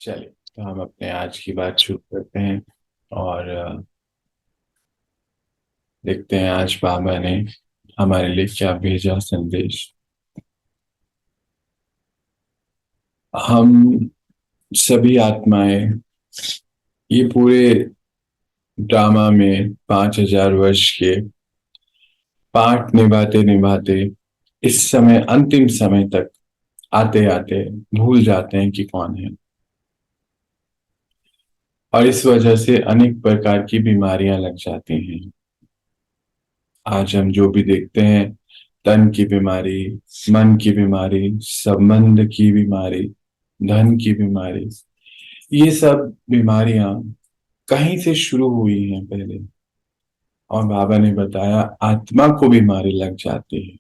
चलिए, तो हम अपने आज की बात शुरू करते हैं। और देखते हैं आज बाबा ने हमारे लिए क्या भेजा संदेश। हम सभी आत्माएं ये पूरे ड्रामा में 5,000 वर्ष के पाठ निभाते निभाते इस समय अंतिम समय तक आते आते भूल जाते हैं कि कौन है। और इस वजह से अनेक प्रकार की बीमारियां लग जाती हैं। आज हम जो भी देखते हैं, तन की बीमारी, मन की बीमारी, संबंध की बीमारी, धन की बीमारी, ये सब बीमारियां कहीं से शुरू हुई हैं पहले। और बाबा ने बताया आत्मा को बीमारी लग जाती है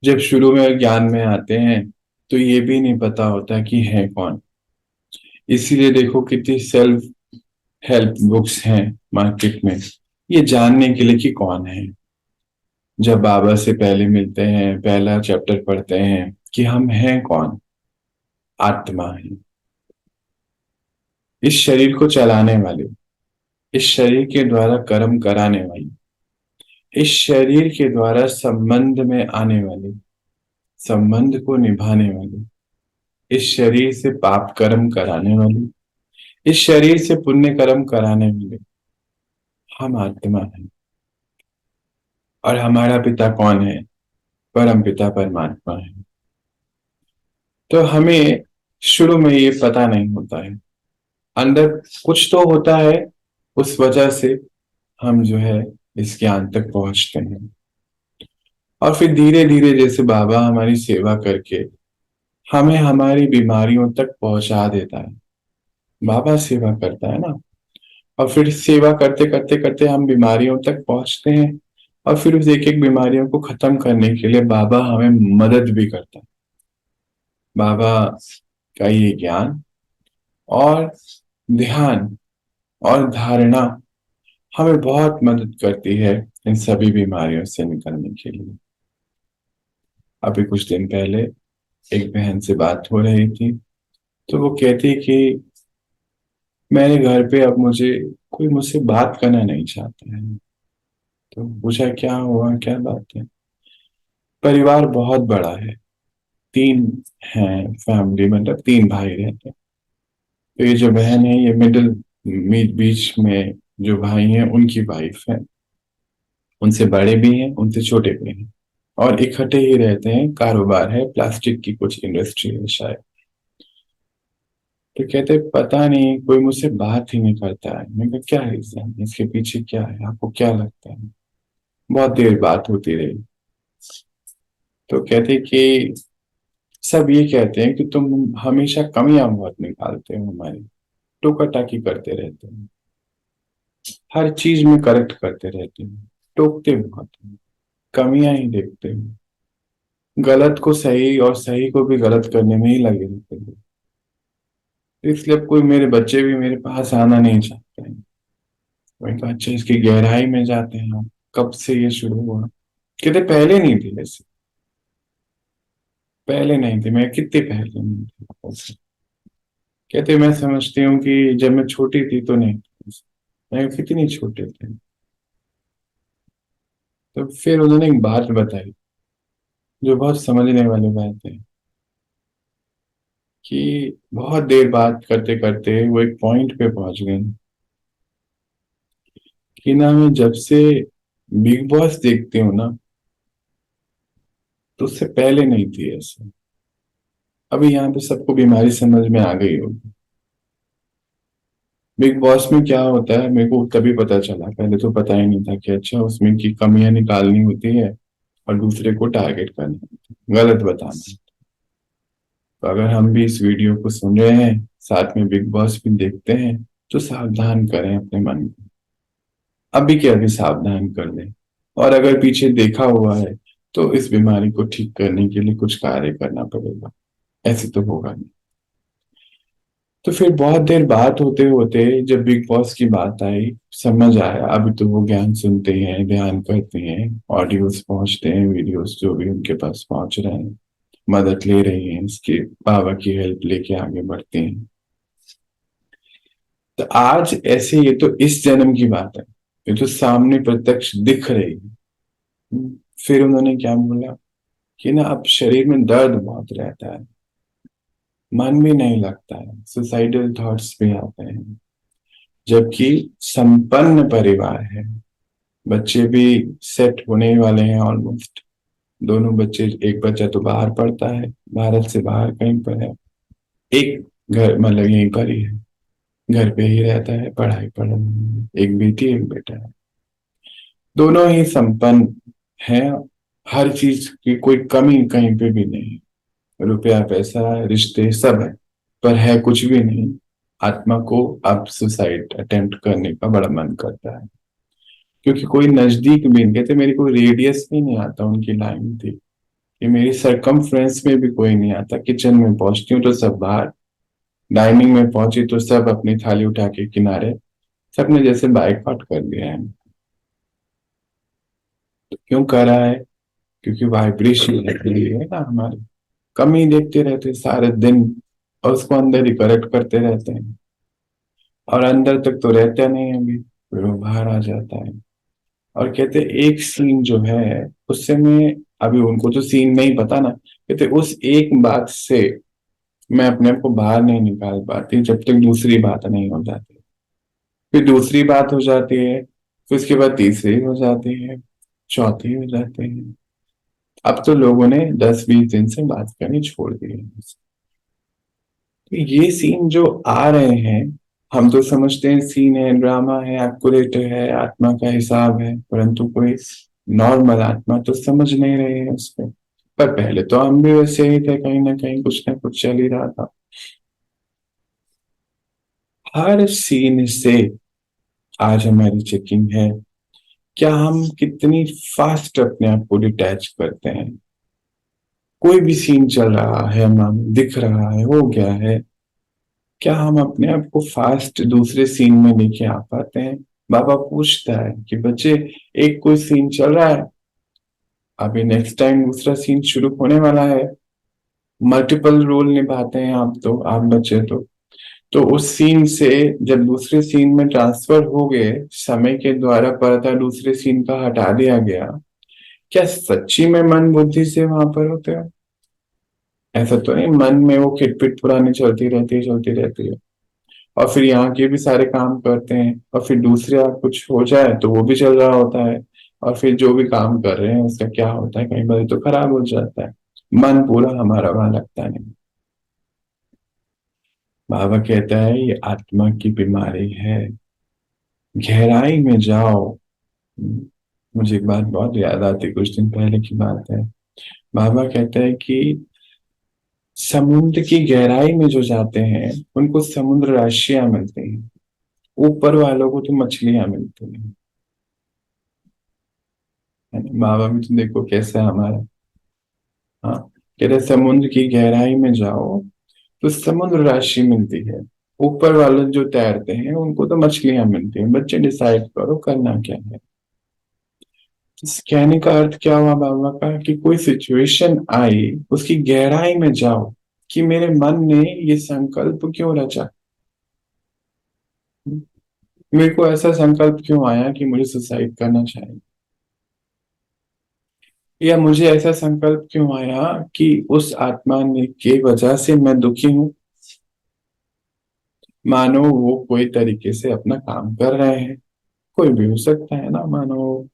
जब शुरू में ज्ञान में आते हैं। तो ये भी नहीं पता होता कि है कौन। इसीलिए देखो कितनी सेल्फ हेल्प बुक्स हैं मार्केट में, ये जानने के लिए कि कौन है। जब बाबा से पहले मिलते हैं, पहला चैप्टर पढ़ते हैं कि हम हैं कौन। आत्मा है, इस शरीर को चलाने वाली, इस शरीर के द्वारा कर्म कराने वाली, इस शरीर के द्वारा संबंध में आने वाली, संबंध को निभाने वाली, इस शरीर से पाप कर्म कराने वाली, इस शरीर से पुण्य कर्म कराने वाली, हम आत्मा है। और हमारा पिता कौन है? परम पिता परमात्मा है। तो हमें शुरू में ये पता नहीं होता है, अंदर कुछ तो होता है, उस वजह से हम जो है इस ज्ञान तक पहुंचते हैं। और फिर धीरे धीरे जैसे बाबा हमारी सेवा करके हमें हमारी बीमारियों तक पहुंचा देता है। बाबा सेवा करता है ना। और फिर सेवा करते करते करते हम बीमारियों तक पहुंचते हैं। और फिर उस एक एक बीमारियों को खत्म करने के लिए बाबा हमें मदद भी करता है। बाबा का ये ज्ञान और ध्यान और धारणा हमें बहुत मदद करती है इन सभी बीमारियों से निकलने के लिए। अभी कुछ दिन पहले एक बहन से बात हो रही थी, तो वो कहती कि मेरे घर पे अब मुझे कोई मुझसे बात करना नहीं चाहता है। तो पूछा क्या हुआ, क्या बात है? परिवार बहुत बड़ा है, तीन हैं फैमिली, मतलब तीन भाई रहते हैं। तो ये जो बहन है ये बीच में जो भाई हैं उनकी वाइफ है। उनसे बड़े भी हैं, उनसे छोटे भी हैं। और इकट्ठे ही रहते हैं, कारोबार है, प्लास्टिक की कुछ इंडस्ट्री है शायद। तो कहते पता नहीं कोई मुझसे बात ही नहीं करता है। मैं कहा क्या रीजन, इसके पीछे क्या है, आपको क्या लगता है? बहुत देर बात होती रही। तो कहते कि सब ये कहते हैं कि तुम हमेशा कमियां बहुत निकालते हो हमारी, टोका टाकी करते रहते हो, हर चीज में करेक्ट करते रहते हो, टोकते बहुत हो, कमियां ही देखते हो, गलत को सही और सही को भी गलत करने में ही लगे रहते हो। इसलिए अब कोई मेरे बच्चे भी मेरे पास आना नहीं चाहते हैं। वही कहा अच्छा इसकी गहराई में जाते हैं हम, कब से ये शुरू हुआ? कहते पहले नहीं थी ऐसे, पहले नहीं थी, मैं कितने पहले नहीं थी ऐसे। कहते मैं समझती हूँ कि जब मैं छोटी थी तो नहीं थी ऐसे। मैं कितनी छोटे थे। तो फिर उन्होंने एक बात बताई जो बहुत समझने वाली बात है, कि बहुत देर बात करते करते वो एक पॉइंट पे पहुंच गए कि ना मैं जब से बिग बॉस देखती हूँ ना, तो उससे पहले नहीं थी ऐसे। अभी यहाँ पे सबको बीमारी समझ में आ गई होगी। बिग बॉस में क्या होता है मेरे को तभी पता चला, पहले तो पता ही नहीं था कि अच्छा उसमें की कमियां निकालनी होती है और दूसरे को टारगेट करना होता है, गलत बताना। तो अगर हम भी इस वीडियो को सुन रहे हैं, साथ में बिग बॉस भी देखते हैं, तो सावधान करें अपने मन को। अभी के अभी सावधान कर लें। और अगर पीछे देखा हुआ है तो इस बीमारी को ठीक करने के लिए कुछ कार्य करना पड़ेगा। ऐसे तो होगा नहीं। तो फिर बहुत देर बात होते होते जब बिग बॉस की बात आई, समझ आया। अभी तो वो ज्ञान सुनते हैं, ध्यान करते हैं, ऑडियोज पहुंचते हैं, वीडियोस जो भी उनके पास पहुंच रहे हैं, मदद ले रही हैं, इसके बाबा की हेल्प लेके आगे बढ़ती हैं। तो आज ऐसे, ये तो इस जन्म की बात है, ये तो सामने प्रत्यक्ष दिख रही है। फिर उन्होंने क्या बोला कि ना अब शरीर में दर्द बहुत रहता है, मन भी नहीं लगता है, सुसाइडल थॉट्स भी आते हैं, जबकि संपन्न परिवार है, बच्चे भी सेट होने ही वाले हैं ऑलमोस्ट। दोनों बच्चे, एक बच्चा तो बाहर पढ़ता है, भारत से बाहर कहीं पर है, एक घर मतलब यहीं पर ही है, घर पे ही रहता है, पढ़ाई पढ़ रहा है, एक बेटी एक बेटा है। दोनों ही संपन्न हैं, हर चीज की कोई कमी कहीं पे भी नहीं, रुपया पैसा रिश्ते सब है, पर है कुछ भी नहीं। आत्मा को अब सुसाइड अटेम्प्ट करने का बड़ा मन करता है, क्योंकि कोई नजदीक भी नहीं, कहते मेरी कोई रेडियस भी नहीं आता, उनकी लाइन थी कि मेरी सरकमफ्रेंस में भी कोई नहीं आता। किचन में पहुंचती हूँ तो सब बाहर, डाइनिंग में पहुंची तो सब अपनी थाली उठा के किनारे, सबने जैसे बाइकआउट कर दिया है। तो क्यों कर रहा है? क्योंकि वाइब्रेशन है ना हमारी, कमी देखते रहते सारे दिन, और उसको अंदर ही करेक्ट करते रहते हैं, और अंदर तक तो रहता नहीं अभी, फिर वो बाहर आ जाता है। और कहते एक सीन जो है उससे मैं, अभी उनको तो सीन नहीं पता ना, कहते उस एक बात से मैं अपने आप को बाहर नहीं निकाल पाती जब तक दूसरी बात नहीं हो जाती। फिर दूसरी बात हो जाती है, फिर उसके बाद तीसरी हो जाती है, चौथी हो जाती है। अब तो लोगों ने 10-20 दिन से बात करनी छोड़ दी है। तो ये सीन जो आ रहे हैं, हम तो समझते हैं सीन है, ड्रामा है, एक्यूरेट है, आत्मा का हिसाब है, परंतु कोई नॉर्मल आत्मा तो समझ नहीं रहे हैं उसको। पर पहले तो हम भी वैसे ही थे, कहीं ना कुछ चल ही रहा था। हर सीन से आज हमारी चेकिंग है, क्या हम कितनी फास्ट अपने आप को डिटैच करते हैं। कोई भी सीन चल रहा है, हम दिख रहा है, हो गया है, क्या हम अपने आप को फास्ट दूसरे सीन में लेके आ पाते हैं? बाबा पूछता है कि बच्चे, एक कोई सीन चल रहा है, अभी नेक्स्ट टाइम दूसरा सीन शुरू होने वाला है, मल्टीपल रोल निभाते हैं आप, तो आप बच्चे तो उस सीन से जब दूसरे सीन में ट्रांसफर हो गए, समय के द्वारा पर्दा दूसरे सीन का हटा दिया गया, क्या सच्ची में मन बुद्धि से वहां पर होते हो? ऐसा तो नहीं मन में वो खिटपिट पुरानी चलती रहती है, और फिर यहाँ के भी सारे काम करते हैं, और फिर दूसरा कुछ हो जाए तो वो भी चल रहा होता है, और फिर जो भी काम कर रहे हैं उसका क्या होता है, कई बार तो खराब हो जाता है, मन पूरा हमारा वहां लगता नहीं। बाबा कहता है ये आत्मा की बीमारी है, गहराई में जाओ। मुझे एक बात बहुत याद आती, कुछ दिन पहले की बात है। बाबा कहता है कि समुद्र की गहराई में जो जाते हैं उनको समुद्र राशियां मिलती हैं, ऊपर वालों को तो मछलियां मिलती हैं, है ना? बाबा भी तो देखो कैसा है हमारा। हाँ, कह रहे समुद्र की गहराई में जाओ तो समुद्र राशि मिलती है, ऊपर वाले जो तैरते हैं उनको तो मछलियां मिलती हैं, बच्चे डिसाइड करो करना क्या है। इस कहने का अर्थ क्या हुआ बाबा का, कि कोई सिचुएशन आई उसकी गहराई में जाओ, कि मेरे मन ने ये संकल्प क्यों रचा, मेरे को ऐसा संकल्प क्यों आया कि मुझे सुसाइड करना चाहिए, या मुझे ऐसा संकल्प क्यों आया कि उस आत्मा ने की वजह से मैं दुखी हूं। मानो वो कोई तरीके से अपना काम कर रहे हैं, कोई भी हो सकता है ना, मानो वो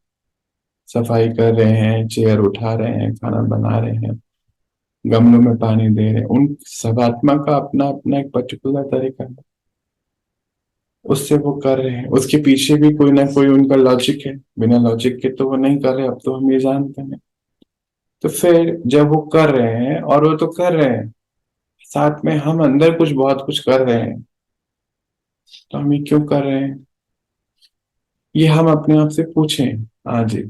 सफाई कर रहे हैं, चेयर उठा रहे हैं, खाना बना रहे हैं, गमलों में पानी दे रहे हैं, उन सब आत्मा का अपना अपना एक पर्टिकुलर तरीका है, उससे वो कर रहे हैं, उसके पीछे भी कोई ना कोई उनका लॉजिक है, बिना लॉजिक के तो वो नहीं कर रहे, अब तो हम ये जानते हैं। तो फिर जब वो कर रहे हैं, और वो तो कर रहे हैं, साथ में हम अंदर कुछ बहुत कुछ कर रहे हैं, तो हम ये क्यों कर रहे हैं, ये हम अपने आप से पूछें आज ही,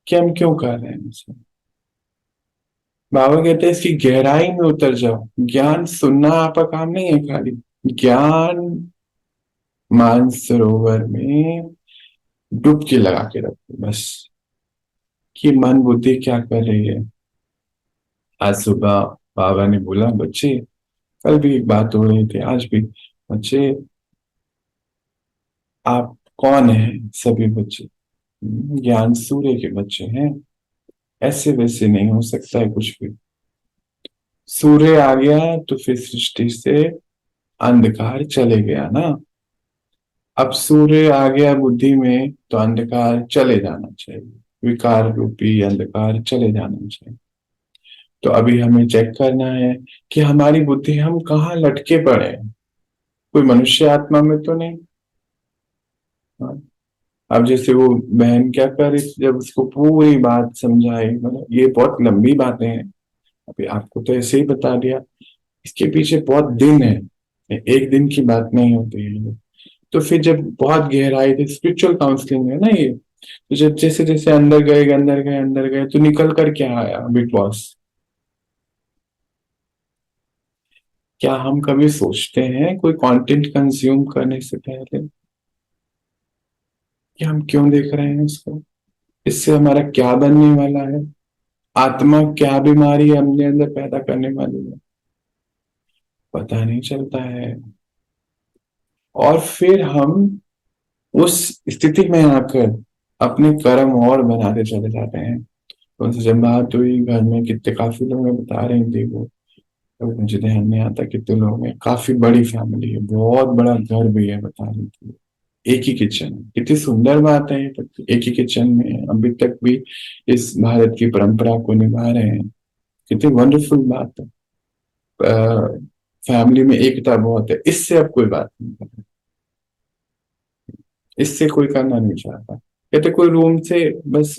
कि हम क्यों कर रहे हैं इसे। बाबा कहते हैं इसकी गहराई में उतर जाओ, ज्ञान सुनना आपका काम नहीं है खाली, ज्ञान मानसरोवर में डुबकी लगा के रखो बस, कि मन बुद्धि क्या कर रही है। आज सुबह बाबा ने बोला, बच्चे, कल भी एक बात हो रही थी, आज भी, बच्चे, आप कौन हैं? सभी बच्चे, ज्ञान सूर्य के बच्चे हैं, ऐसे वैसे नहीं हो सकता है कुछ भी। सूर्य आ गया तो फिर सृष्टि से अंधकार चले गया ना। अब सूर्य आ गया बुद्धि में तो अंधकार चले जाना चाहिए, विकार रूपी अंधकार चले जाना चाहिए। तो अभी हमें चेक करना है कि हमारी बुद्धि, हम कहाँ लटके पड़े हैं। कोई मनुष्य आत्मा में तो नहीं। हाँ। अब जैसे वो बहन क्या कर रही थी, जब उसको पूरी बात समझाई, मतलब ये बहुत लंबी बातें हैं, अभी आपको तो ऐसे ही बता दिया, इसके पीछे बहुत दिन है, एक दिन की बात नहीं होती है ये। तो फिर जब बहुत गहराई थी, स्पिरिचुअल काउंसलिंग है ना ये, तो जब जैसे जैसे अंदर गए अंदर गए अंदर गए, तो निकल कर क्या आया बिग बॉस? क्या हम कभी सोचते हैं कोई कंटेंट कंज्यूम करने से पहले कि हम क्यों देख रहे हैं उसको, इससे हमारा क्या बनने वाला है, आत्मा क्या बीमारी हमने अंदर पैदा करने वाली है, पता नहीं चलता है। और फिर हम उस स्थिति में आकर अपने कर्म और बनाते चले जाते हैं। तो उनसे जब बात हुई घर में, कितने काफी लोग हैं, बता रही थी वो, तो मुझे ध्यान नहीं आता कितने लोग हैं, काफी बड़ी फैमिली है, बहुत बड़ा घर भी है, बता रही थी। एक ही किचन है, कितनी सुंदर बात है ये, तो एक ही किचन में अभी तक भी इस भारत की परंपरा को निभा रहे हैं, कितनी वंडरफुल बात है। फैमिली में एकता बहुत है, इससे अब कोई बात नहीं कर रहा, इससे कोई करना नहीं चाहता। कहते कोई रूम से बस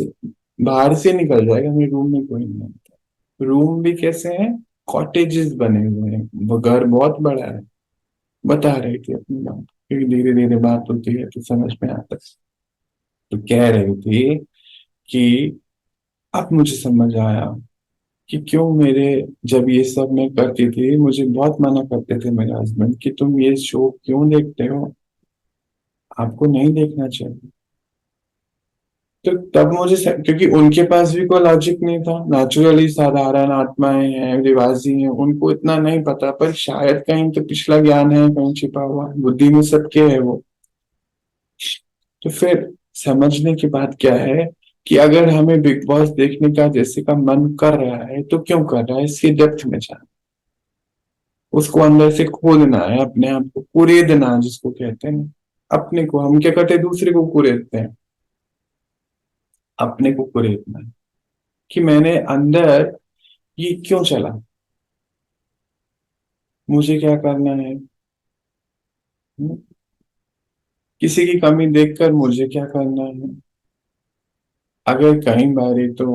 बाहर से निकल जाएगा, मेरे रूम में कोई नहीं आता। रूम भी कैसे हैं? कॉटेजेस बने हुए हैं, वो घर बहुत बड़ा है। बता रही थी अपनी बात, क्योंकि धीरे धीरे बात होती है तो समझ में आता है। तो कह रही थी कि अब मुझे समझ आया कि क्यों मेरे, जब ये सब मैं करती थी, मुझे बहुत मना करते थे मेरे हस्बैंड कि तुम ये शो क्यों देखते हो, आपको नहीं देखना चाहिए। तो तब मुझे क्योंकि उनके पास भी कोई लॉजिक नहीं था, नेचुरली साधारण आत्माएं हैं, रिवाजी हैं, उनको इतना नहीं पता, पर शायद कहीं तो पिछला ज्ञान है, कहीं छिपा हुआ बुद्धि में सबके है वो। तो फिर समझने की बात क्या है कि अगर हमें बिग बॉस देखने का जैसे का मन कर रहा है तो क्यों कर रहा है, इसकी डेप्थ में जाना, उसको अंदर से खोदना है, अपने आप को कुरेदना जिसको कहते हैं। अपने को हम क्या करते हैं, दूसरे को कुरेदते हैं, अपने को कुरेदना है कि मैंने अंदर ये क्यों चला, मुझे क्या करना है। हम्म? किसी की कमी देखकर मुझे क्या करना है। अगर कई बारी तो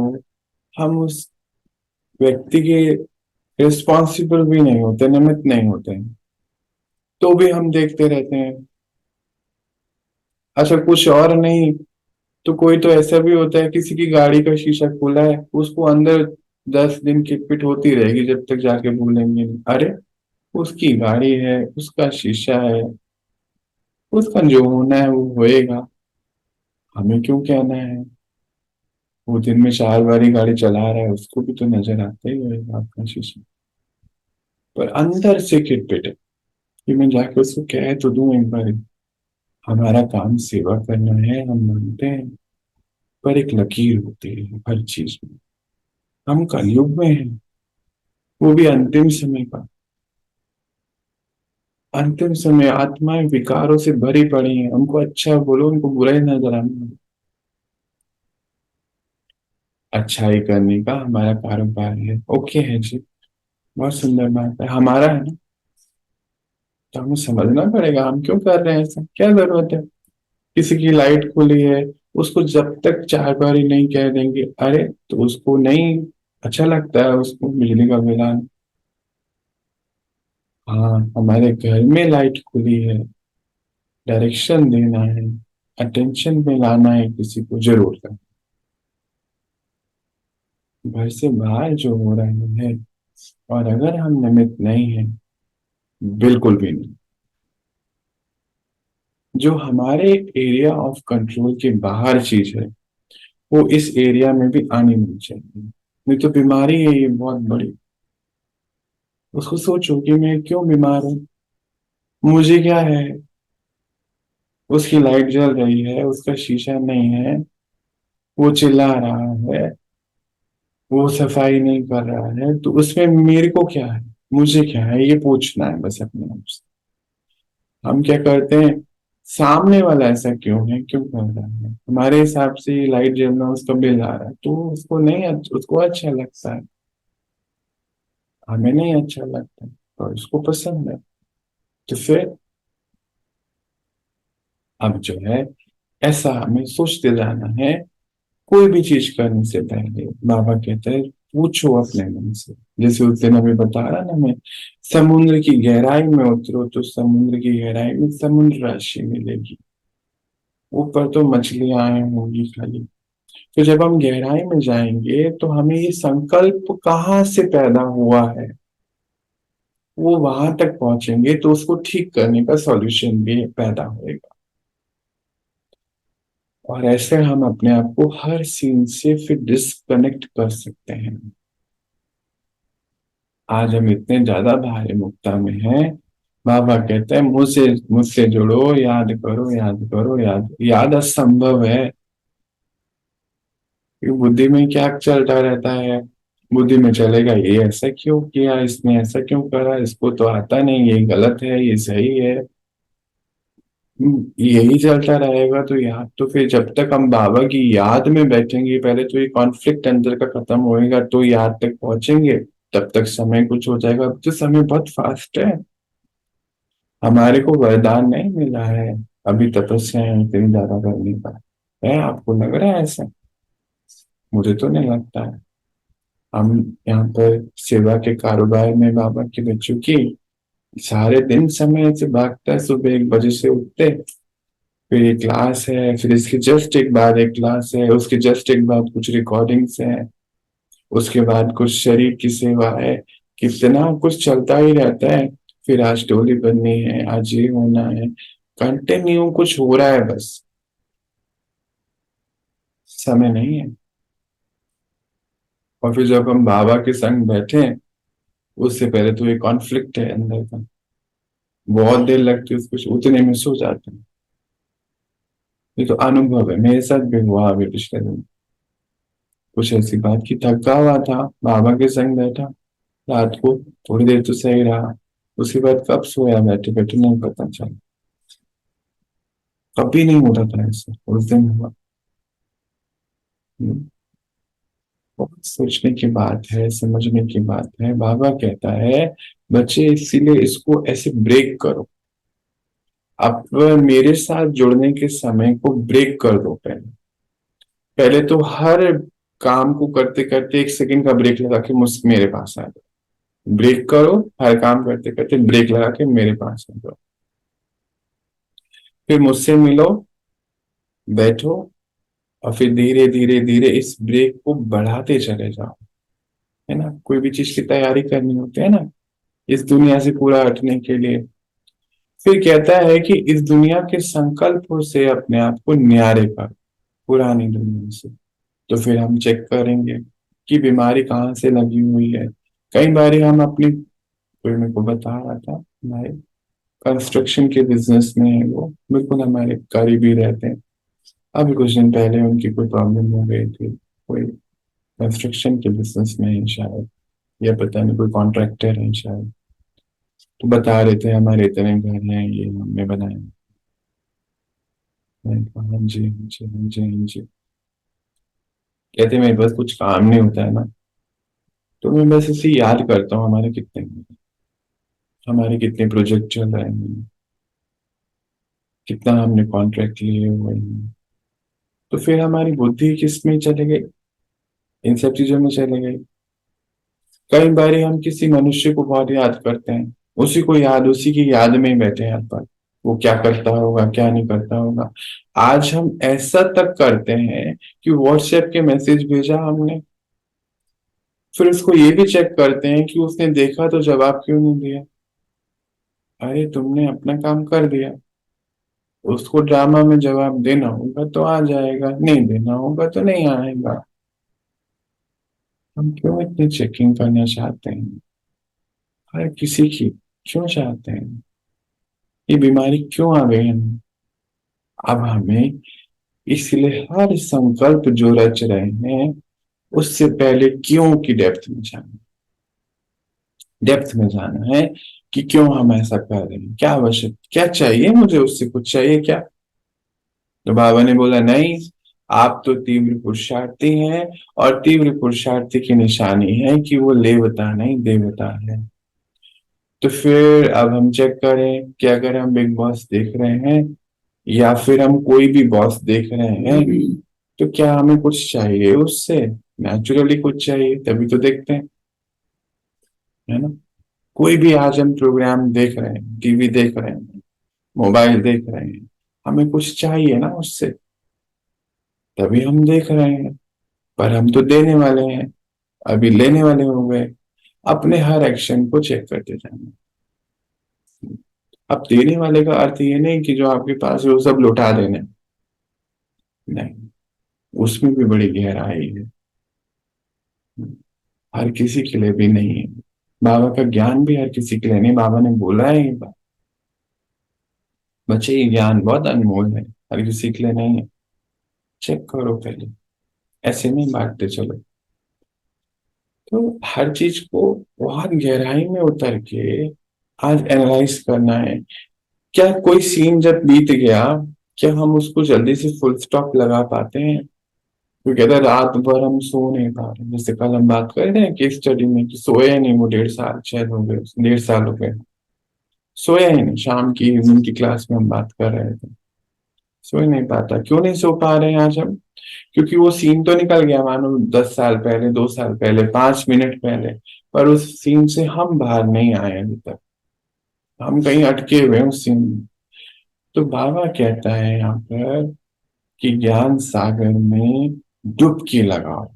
हम उस व्यक्ति के रिस्पॉन्सिबल भी नहीं होते, निमित्त नहीं होते हैं, तो भी हम देखते रहते हैं। अच्छा कुछ और नहीं तो कोई तो ऐसा भी होता है, किसी की गाड़ी का शीशा खुला है, उसको अंदर 10 दिन किटपिट होती रहेगी जब तक जाके भूलेंगे नहीं। अरे उसकी गाड़ी है, उसका शीशा है, उसका जो होना है वो होएगा, हमें क्यों कहना है। वो दिन में 4 बारी गाड़ी चला रहा है, उसको भी तो नजर आता ही होगा आपका शीशा, पर अंदर से किटपिट है कि मैं जाके उसको कह तो दूं एक बार। हमारा काम सेवा करना है, हम मानते हैं, पर एक लकीर होती है हर चीज में। हम कलयुग में हैं, वो भी अंतिम समय का। अंतिम समय आत्माएं विकारों से भरी पड़ी हैं, उनको अच्छा बोलो, उनको बुरा ही नजर आना। अच्छाई करने का हमारा कारोबार है, ओके है जी, बहुत सुंदर बात है, हमारा है ना। तो हमें समझना पड़ेगा हम क्यों कर रहे हैं ऐसा, क्या जरूरत है। किसी की लाइट खुली है, उसको जब तक 4 बारी नहीं कह देंगे, अरे तो उसको नहीं अच्छा लगता है उसको बिजली का बिल आना। हाँ, हमारे घर में लाइट खुली है, डायरेक्शन देना है, अटेंशन में लाना है किसी को जरूर करना। घर से बाहर जो हो रहा है, और अगर हम निमित नहीं है, बिल्कुल भी नहीं। जो हमारे एरिया ऑफ कंट्रोल के बाहर चीज है, वो इस एरिया में भी आनी नहीं चाहिए। नहीं तो बीमारी है ये बहुत बड़ी। उसको सोचो कि मैं क्यों बीमार हूँ, मुझे क्या है। उसकी लाइट जल रही है, उसका शीशा नहीं है, वो चिल्ला रहा है, वो सफाई नहीं कर रहा है, तो उसमें मेरे को क्या है, मुझे क्या है, ये पूछना है बस अपने आप से। हम क्या करते हैं, सामने वाला ऐसा क्यों है, क्यों कर रहा है, हमारे हिसाब से ये लाइट जलना उसका बिल आ रहा है तो उसको नहीं उसको अच्छा लगता है, हमें नहीं अच्छा लगता है, और उसको पसंद है। तो फिर अब जो है, ऐसा हमें सोचते जाना है। कोई भी चीज करने से पहले बाबा कहते हैं पूछो अपने मन से। जैसे उस दिन अभी बता रहा ना मैं, समुद्र की गहराई में उतरो तो समुद्र की गहराई में समुद्र राशि मिलेगी, ऊपर तो मछलियां होंगी खाली। तो जब हम गहराई में जाएंगे तो हमें ये संकल्प कहाँ से पैदा हुआ है, वो वहां तक पहुंचेंगे तो उसको ठीक करने का सॉल्यूशन भी पैदा होएगा। और ऐसे हम अपने आप को हर सीन से फिर डिस्कनेक्ट कर सकते हैं। आज हम इतने ज्यादा भारी मुक्ता में हैं, बाबा कहते हैं मुझसे मुझसे जुड़ो, याद करो, याद करो, याद याद असंभव है। क्योंकि बुद्धि में क्या चलता रहता है, बुद्धि में चलेगा ये ऐसा क्यों किया, इसने ऐसा क्यों करा, इसको तो आता नहीं, ये गलत है, ये सही है। यही चलता रहेगा तो याद तो फिर जब तक हम बाबा की याद में बैठेंगे, पहले तो ये कॉन्फ्लिक्ट अंदर का खत्म होएगा तो याद तक पहुंचेंगे। तब तक समय कुछ हो जाएगा। अब तो समय बहुत फास्ट है। हमारे को वरदान नहीं मिला है अभी तपस्या इतनी ज्यादा करने का। है आपको लग रहा है ऐसा? मुझे तो नहीं लगता है। हम यहाँ पर सेवा के कारोबार में बाबा के बच्चों की सारे दिन समय से भागता है। सुबह 1 बजे से उठते, फिर ये क्लास है, फिर इसके जस्ट एक बाद एक क्लास है, उसके जस्ट एक बाद कुछ रिकॉर्डिंग्स है, उसके बाद कुछ शरीर की सेवा है। कितना कुछ चलता ही रहता है। फिर आज टोली बननी है, आज ये होना है, कंटिन्यू कुछ हो रहा है बस। समय नहीं है। और फिर जब हम बाबा के संग बैठे, उससे पहले तो ये कॉन्फ्लिक्ट है अंदर का, बहुत देर लगती है उसको, उतने में सो जाते हैं। ये तो अनुभव है, मेरे साथ भी हुआ अभी पिछले दिन। कुछ ऐसी बात की, थका हुआ था, बाबा के संग बैठा रात को, थोड़ी देर तो सही रहा, उसके बाद कब सोया बैठे बैठे नहीं पता चला। कभी नहीं होता था ऐसा, उस दिन हुआ। हम्म, बहुत सोचने की बात है, समझने की बात है। बाबा कहता है बच्चे इसीलिए इसको ऐसे ब्रेक करो। अब मेरे साथ जुड़ने के समय को ब्रेक कर दो। पहले पहले तो हर काम को करते करते 1 सेकंड का ब्रेक लगा के मुझ मेरे पास आ जाओ। ब्रेक करो, हर काम करते करते ब्रेक लगा के मेरे पास आ जाओ। फिर मुझसे मिलो, बैठो, और फिर धीरे धीरे धीरे इस ब्रेक को बढ़ाते चले जाओ। है ना, कोई भी चीज की तैयारी करनी होती है ना, इस दुनिया से पूरा हटने के लिए। फिर कहता है कि इस दुनिया के संकल्पों से अपने आप को न्यारे कर, पुरानी दुनिया से। तो फिर हम चेक करेंगे कि बीमारी कहाँ से लगी हुई है। कई बार हम अपनी, कोई मेरे को बता रहा था, हमारे कंस्ट्रक्शन के बिजनेस में है वो, बिल्कुल हमारे करीबी रहते हैं। अभी कुछ दिन पहले उनकी कोई प्रॉब्लम हो गई थी, कोई कंस्ट्रक्शन के बिजनेस में है शायद, या पता नहीं कोई कॉन्ट्रैक्टर है शायद। तो बता रहे थे हमारे इतने घर हैं, ये हमने बनाए। मैंने कहा हाँ जी, हाँ जी, हाँ जी, हाँ जी। कहते मेरे पास कुछ काम नहीं होता है ना, तो मैं बस इसे याद करता हूँ हमारे कितने, हमारे कितने प्रोजेक्ट चल रहे हैं, कितना हमने कॉन्ट्रैक्ट लिए हुए हैं। तो फिर हमारी बुद्धि किस में चले गई, इन सब चीजों में चले गई। कई बार हम किसी मनुष्य को बहुत याद करते हैं, उसी को याद, उसी की याद में ही बैठे हैं हर पल, वो क्या करता होगा, क्या नहीं करता होगा। आज हम ऐसा तक करते हैं कि व्हाट्सएप के मैसेज भेजा हमने, फिर उसको ये भी चेक करते हैं कि उसने देखा तो जवाब क्यों नहीं दिया। अरे तुमने अपना काम कर दिया, उसको ड्रामा में जवाब देना होगा तो आ जाएगा, नहीं देना होगा तो नहीं आएगा। हम क्यों इतनी चेकिंग करना चाहते हैं हर किसी की? क्यों चाहते हैं? ये बीमारी क्यों आ गई हमें? अब हमें इसलिए हर संकल्प जो रच रहे हैं उससे पहले क्यों की डेप्थ में जाना है कि क्यों हम ऐसा कर रहे हैं, क्या आवश्यक, क्या चाहिए मुझे, उससे कुछ चाहिए क्या? तो बाबा ने बोला नहीं, आप तो तीव्र पुरुषार्थी हैं, और तीव्र पुरुषार्थी की निशानी है कि वो लेवता नहीं देवता है। तो फिर अब हम चेक करें कि अगर हम बिग बॉस देख रहे हैं या फिर हम कोई भी बॉस देख रहे हैं, तो क्या हमें कुछ चाहिए उससे? नेचुरली कुछ चाहिए, तभी तो देखते हैं, है ना? कोई भी आज हम प्रोग्राम देख रहे हैं, टीवी देख रहे हैं, मोबाइल देख रहे हैं, हमें कुछ चाहिए ना उससे, तभी हम देख रहे हैं। पर हम तो देने वाले हैं, अभी लेने वाले हो गए। अपने हर एक्शन को चेक करते जाना। अब देने वाले का अर्थ ये नहीं कि जो आपके पास है वो सब लुटा देना, नहीं, उसमें भी बड़ी गहराई है। हर किसी के लिए भी नहीं है। बाबा का ज्ञान भी हर किसी के लिए नहीं, बाबा ने बोला है ये बात, बच्चे ये ज्ञान बहुत अनमोल है, हर किसी के लिए नहीं है। चेक करो पहले, ऐसे नहीं बांटते चलो। तो हर चीज को बहुत गहराई में उतर के आज एनालाइज करना है। क्या कोई सीन जब बीत गया, क्या हम उसको जल्दी से फुल स्टॉप लगा पाते हैं? क्योंकि अगर रात भर हम सो नहीं पा रहे, जैसे कल हम बात कर रहे हैं केस स्टडी में कि सोए नहीं, वो 1.5 साल शायद हो गए, 1.5 साल हो गए, सोया ही नहीं। शाम की इवनिंग की क्लास में हम बात कर रहे थे, सो ही नहीं पाता। क्यों नहीं सो पा रहे हैं आज हम? क्योंकि वो सीन तो निकल गया, मानो 10 साल पहले, 2 साल पहले, 5 मिनट पहले, पर उस सीन से हम बाहर नहीं आए अभी तक। हम कहीं अटके हुए हैं उस सीन में। तो बाबा कहता है यहाँ पर कि ज्ञान सागर में डुबकी लगाओ,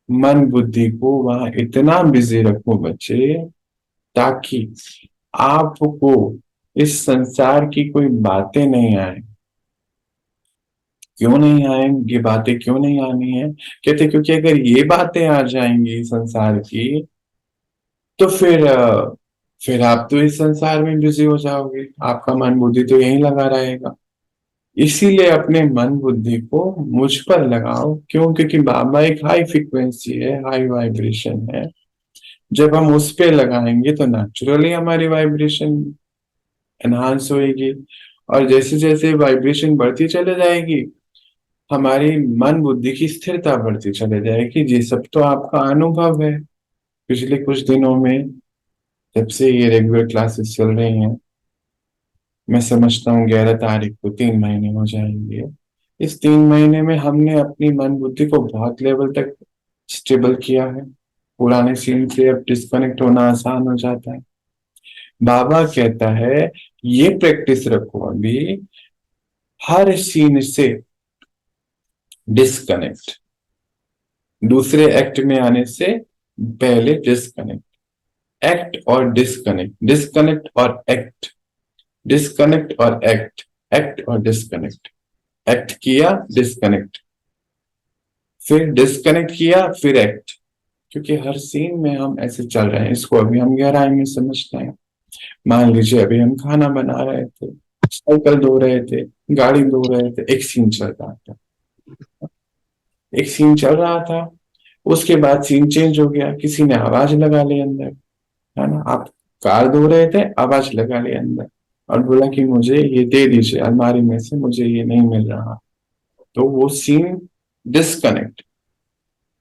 मन बुद्धि को वहां इतना बिजी रखो बच्चे, ताकि आपको इस संसार की कोई बातें नहीं आए। क्यों नहीं आएंगी ये बातें, क्यों नहीं आनी है? कहते क्योंकि अगर ये बातें आ जाएंगी संसार की, तो फिर आप तो इस संसार में बिजी हो जाओगे, आपका मन बुद्धि तो यहीं लगा रहेगा। इसीलिए अपने मन बुद्धि को मुझ पर लगाओ। क्यों? क्योंकि बाबा एक हाई फ्रीक्वेंसी है, हाई वाइब्रेशन है। जब हम उस पे लगाएंगे तो नेचुरली हमारी वाइब्रेशन एनहांस होएगी, और जैसे जैसे वाइब्रेशन बढ़ती चले जाएगी, हमारी मन बुद्धि की स्थिरता बढ़ती चले जाएगी। ये सब तो आपका अनुभव है पिछले कुछ दिनों में, जब से ये रेगुलर क्लासेस चल रही हैं। मैं समझता हूँ 11 तारीख को 3 महीने हो जाएंगे। इस 3 महीने में हमने अपनी मन बुद्धि को बहुत लेवल तक स्टेबल किया है। पुराने सीन से अब डिस्कनेक्ट होना आसान हो जाता है। बाबा कहता है ये प्रैक्टिस रखो अभी, हर सीन से डिस्कनेक्ट, दूसरे एक्ट में आने से पहले डिस्कनेक्ट। एक्ट और डिस्कनेक्ट, डिस्कनेक्ट और एक्ट, डिस्कनेक्ट और एक्ट, एक्ट और डिस्कनेक्ट। एक्ट किया, डिस्कनेक्ट, फिर डिस्कनेक्ट किया, फिर एक्ट। क्योंकि हर सीन में हम ऐसे चल रहे हैं, इसको अभी हम गहराई में समझते हैं। मान लीजिए अभी हम खाना बना रहे थे, साइकिल धो रहे थे, गाड़ी धो रहे थे, एक सीन चल रहा था, एक सीन चल रहा था। उसके बाद सीन चेंज हो गया, किसी ने आवाज लगा ली अंदर, है ना? आप कार धो रहे थे, आवाज लगा ली अंदर और बोला कि मुझे ये दे दीजिए, अलमारी में से मुझे ये नहीं मिल रहा। तो वो सीन डिस्कनेक्ट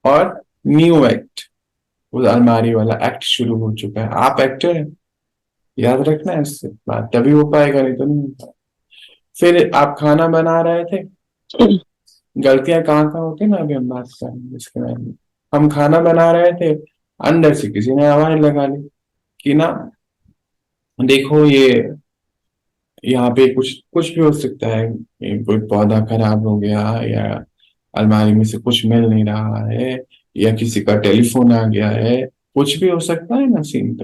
और न्यू एक्ट, वो अलमारी वाला एक्ट शुरू हो चुका है। आप एक्टर हैं, याद रखना है इससे बात, तभी हो पाएगा, नहीं तो नहीं हो पाएगा। फिर आप खाना बना रहे थे, गलतियां कहाँ कहाँ होती है ना, अभी हम बात करेंगे इसके बारे में। हम खाना बना रहे थे, अंदर से किसी ने आवाज लगा ली कि ना देखो ये यहाँ पे कुछ कुछ भी हो सकता है, ये कोई पौधा खराब हो गया, या अलमारी में से कुछ मिल नहीं रहा है, या किसी का टेलीफोन आ गया है, कुछ भी हो सकता है ना सीन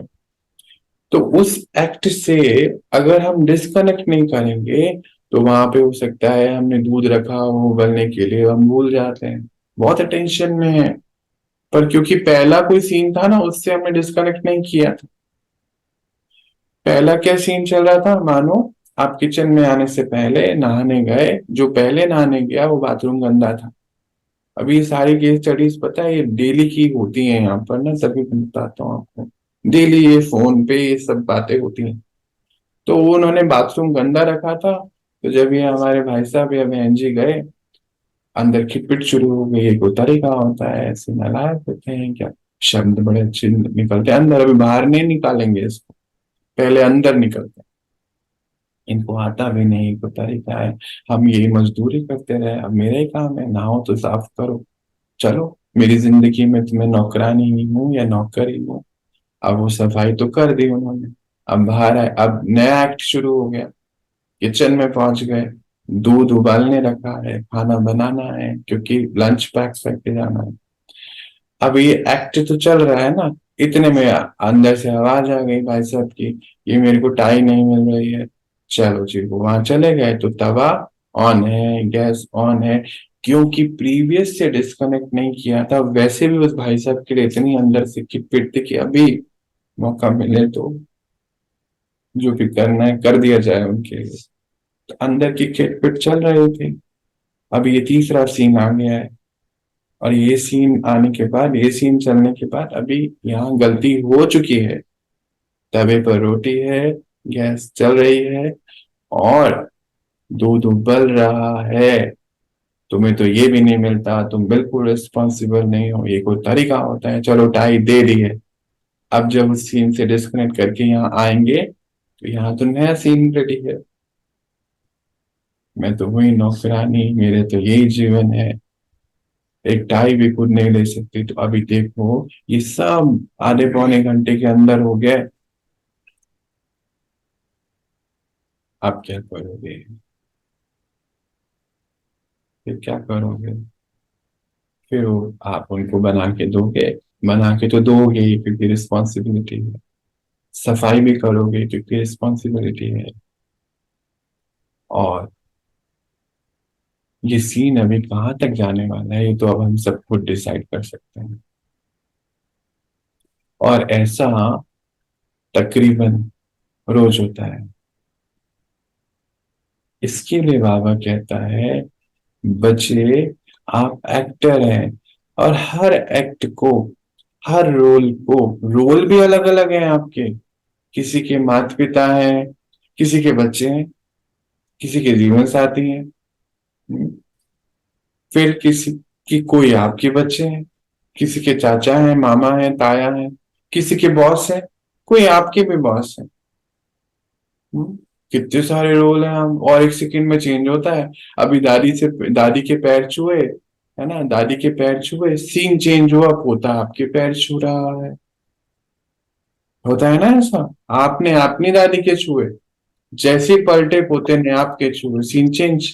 तो उस एक्ट से अगर हम डिस्कनेक्ट नहीं करेंगे, तो वहां पे हो सकता है हमने दूध रखा हो उबलने के लिए, हम भूल जाते हैं, बहुत टेंशन में है, पर क्योंकि पहला कोई सीन था ना, उससे हमने डिस्कनेक्ट नहीं किया था। पहला क्या सीन चल रहा था, मानो आप किचन में आने से पहले नहाने गए, जो पहले नहाने गया वो बाथरूम गंदा था। अभी ये सारी केस स्टडीज पता है, ये डेली की होती हैं यहाँ पर ना, सभी मैं बताता हूँ आपको। डेली ये फोन पे ये सब बातें होती हैं। तो वो उन्होंने बाथरूम गंदा रखा था, तो जब ये हमारे भाई साहब या बहन जी गए, अंदर खिटपिट शुरू हो गई। एक तरीका होता है, ऐसे नालायक होते हैं क्या, शब्द बड़े अच्छे निकलते हैं अंदर। अभी बाहर नहीं निकालेंगे इसको, पहले अंदर निकलते हैं। इनको आता भी नहीं, को तरीका है। हम यही मजदूरी करते रहे, अब मेरा ही काम है, नहाओ तो साफ करो। चलो, मेरी जिंदगी में तुम्हें नौकरानी ही हूँ या नौकर ही हूँ। अब वो सफाई तो कर दी उन्होंने, अब बाहर आए, अब नया एक्ट शुरू हो गया। किचन में पहुंच गए, दूध उबालने रखा है, खाना बनाना है क्योंकि लंच पैक करके जाना है। अब ये एक्ट तो चल रहा है ना, इतने में अंदर से आवाज आ गई भाई साहब की, ये मेरे को टाई नहीं मिल रही है। चलो जी, वो वहां चले गए तो तवा ऑन है, गैस ऑन है, क्योंकि प्रीवियस से डिस्कनेक्ट नहीं किया था। वैसे भी उस भाई साहब के लिए इतनी अंदर से की पिट थी कि अभी मौका मिले तो जो भी करना है कर दिया जाए उनके लिए। तो अंदर की खिटपिट चल रही थी। अब ये तीसरा सीन आ गया है, और ये सीन आने के बाद, ये सीन चलने के बाद अभी यहाँ गलती हो चुकी है। तवे पर रोटी है, गैस चल रही है, और दूध उबल रहा है। तुम्हें तो ये भी नहीं मिलता, तुम बिल्कुल रिस्पॉन्सिबल नहीं हो, ये कोई तरीका होता है। चलो टाई दे दी है। अब जब उस सीन से डिस्कनेक्ट करके यहाँ आएंगे, तो यहाँ तो नया सीन रेडी है। मैं तो हुई नौकरानी, मेरे तो यही जीवन है, एक टाई भी खुद नहीं ले सकती। तो अभी देखो, ये सब आधे पौने घंटे के अंदर हो गए। आप क्या करोगे, फिर क्या करोगे? फिर आप उनको बना के दोगे? बना के तो दोगे ही, क्योंकि रिस्पॉन्सिबिलिटी है। सफाई भी करोगे क्योंकि रिस्पॉन्सिबिलिटी है। और ये सीन अभी कहाँ तक जाने वाला है, ये तो अब हम सब खुद डिसाइड कर सकते हैं। और ऐसा तकरीबन रोज होता है। इसके लिए बाबा कहता है, बच्चे आप एक्टर हैं, और हर एक्ट को, हर रोल को, रोल भी अलग अलग हैं आपके। किसी के माता पिता हैं, किसी के बच्चे हैं, किसी के जीवन साथी हैं। हम्म, फिर किसी की कोई आपके बच्चे हैं, किसी के चाचा हैं, मामा हैं, ताया हैं, किसी के बॉस हैं, कोई आपके भी बॉस है। हम्म, कितने सारे रोल हैं हम, और एक सेकंड में चेंज होता है। अभी दादी के पैर छुए, है ना, दादी के पैर छुए, सीन चेंज हुआ, पोता आपके पैर छू रहा है। होता है ना ऐसा। आपने अपनी दादी के छुए, जैसे ही पलटे पोते ने आपके छुए, सीन चेंज।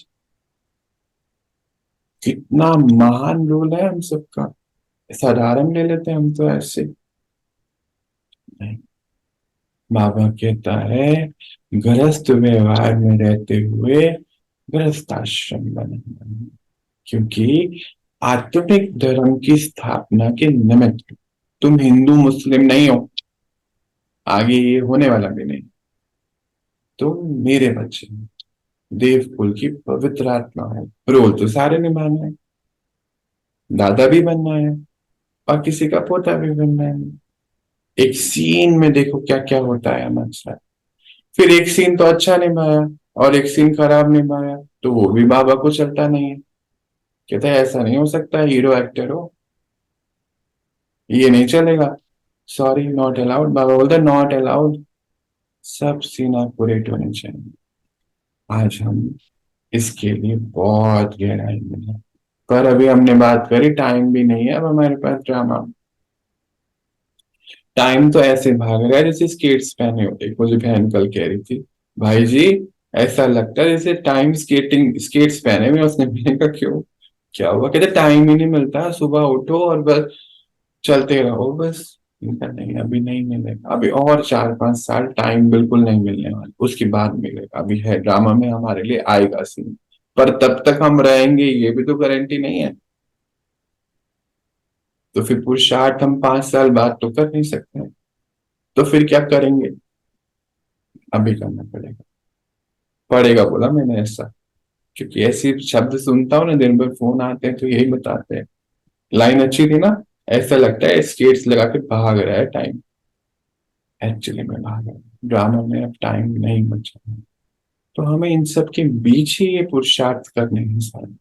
कितना महान रोल है हम सबका, साधारण ले लेते हैं हम तो ऐसे। नहीं, बाबा कहता है, गृहस्थ व्यवहार में रहते हुए गृहस्थ आश्रम बनाना, क्योंकि आत्मिक धर्म की स्थापना के निमित्त तुम हिंदू मुस्लिम नहीं हो, आगे ये होने वाला भी नहीं। तुम मेरे बच्चे हो, देव कुल की पवित्र आत्मा है। रोल तो सारे निभाना है, दादा भी बनना है, और किसी का पोता भी बनना है। एक सीन में देखो क्या क्या होता है हमारे साथ। फिर एक सीन तो अच्छा निभाया, और एक सीन खराब निभाया, तो वो भी बाबा को चलता नहीं है। कहता है ऐसा नहीं हो सकता, हीरो एक्टर हो, ये नहीं चलेगा, सॉरी नॉट अलाउड। बाबा बोलता है नॉट अलाउड, सब सीन एक्यूरेट होने चाहिए। आज हम इसके लिए बहुत गहराई में हैं। पर अभी हमने बात करी, टाइम भी नहीं है अब हमारे पास ड्रामा। टाइम तो ऐसे भाग रहा है जैसे स्केट्स पहने हो। एक मुझे बहन कल कह रही थी, भाई जी ऐसा लगता है जैसे टाइम स्केटिंग स्केट्स पहने हुए। उसने, मैंने कहा क्यों, क्या हुआ? कहते टाइम ही नहीं मिलता, सुबह उठो और बस चलते रहो बस। इनका नहीं, अभी नहीं मिलेगा, अभी और 4-5 साल टाइम बिल्कुल नहीं मिलने वाला, उसके बाद मिलेगा। अभी है ड्रामा में हमारे लिए आएगा सीन, पर तब तक हम रहेंगे ये भी तो गारंटी नहीं है। तो फिर पुरुषार्थ हम 5 साल बाद तो कर नहीं सकते हैं। तो फिर क्या करेंगे? अभी करना पड़ेगा। पड़ेगा बोला मैंने ऐसा, क्योंकि ऐसी शब्द सुनता हूँ ना, दिन भर फोन आते हैं तो यही बताते हैं। लाइन अच्छी थी ना, ऐसा लगता है स्केट्स लगा के भाग रहा है टाइम, एक्चुअली में भाग रहा है ड्रामा में, अब टाइम नहीं बचा है। तो हमें इन सब के बीच ही ये पुरुषार्थ करने हैं सारे।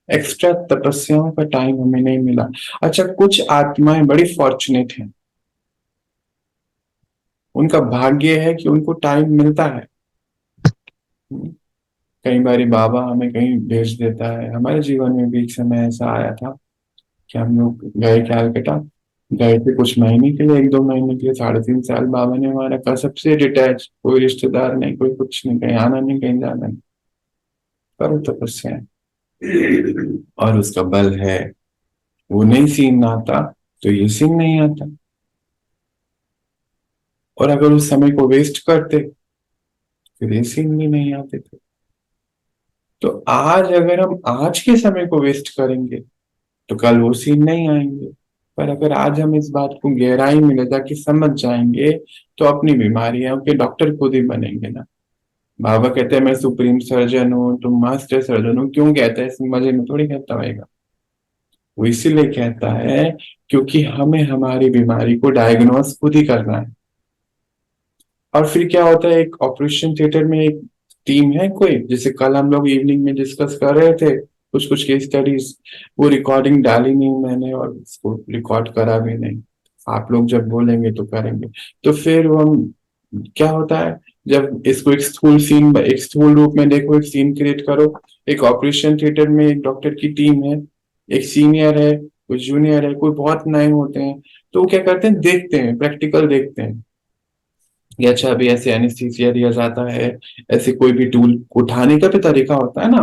एक्स्ट्रा तपस्याओं का टाइम हमें नहीं मिला। अच्छा, कुछ आत्माएं बड़ी फॉर्चुनेट हैं, उनका भाग्य है कि उनको टाइम मिलता है। कई बारी बाबा हमें कहीं भेज देता है। हमारे जीवन में भी एक समय ऐसा आया था कि हम लोग गए कैलकटा, गए थे कुछ महीने के लिए, 1-2 महीने के लिए, 3.5 साल बाबा ने हमारा कहा सबसे डिटैच, कोई रिश्तेदार नहीं, कोई कुछ नहीं, कहीं आना नहीं, कहीं जाना नहीं, करो तपस्या। और उसका बल है, वो नहीं सीन आता तो ये सीन नहीं आता। और अगर उस समय को वेस्ट करते फिर ये सीन भी नहीं आते थे। तो आज अगर हम आज के समय को वेस्ट करेंगे तो कल वो सीन नहीं आएंगे। पर अगर आज हम इस बात को गहराई में ले जाके समझ जाएंगे तो अपनी बीमारियों के डॉक्टर खुद ही बनेंगे ना। बाबा कहते हैं मैं सुप्रीम सर्जन हूँ, तुम मास्टर सर्जन हो, क्यों कहता है? इस मजे में थोड़ी कहता होगा। वो इसीलिए कहता है क्योंकि हमें हमारी बीमारी को डायग्नोस खुद ही करना है। और फिर क्या होता है, एक ऑपरेशन थिएटर में एक टीम है कोई, जैसे कल हम लोग इवनिंग में डिस्कस कर रहे थे कुछ कुछ केस स्टडीज, वो रिकॉर्डिंग डाली नहीं मैंने और उसको रिकॉर्ड करा भी नहीं। आप लोग जब बोलेंगे तो करेंगे। तो फिर वो हम, क्या होता है, जब इसको एक स्थूल रूप में देखो, एक सीन क्रिएट करो। एक ऑपरेशन थिएटर में एक डॉक्टर की टीम है, एक सीनियर है, कोई जूनियर है, कोई बहुत नए होते हैं। तो वो क्या करते हैं, देखते हैं, प्रैक्टिकल देखते हैं कि अच्छा अभी ऐसे एनेस्थीसिया दिया जाता है, ऐसे कोई भी टूल उठाने का भी तरीका होता है ना।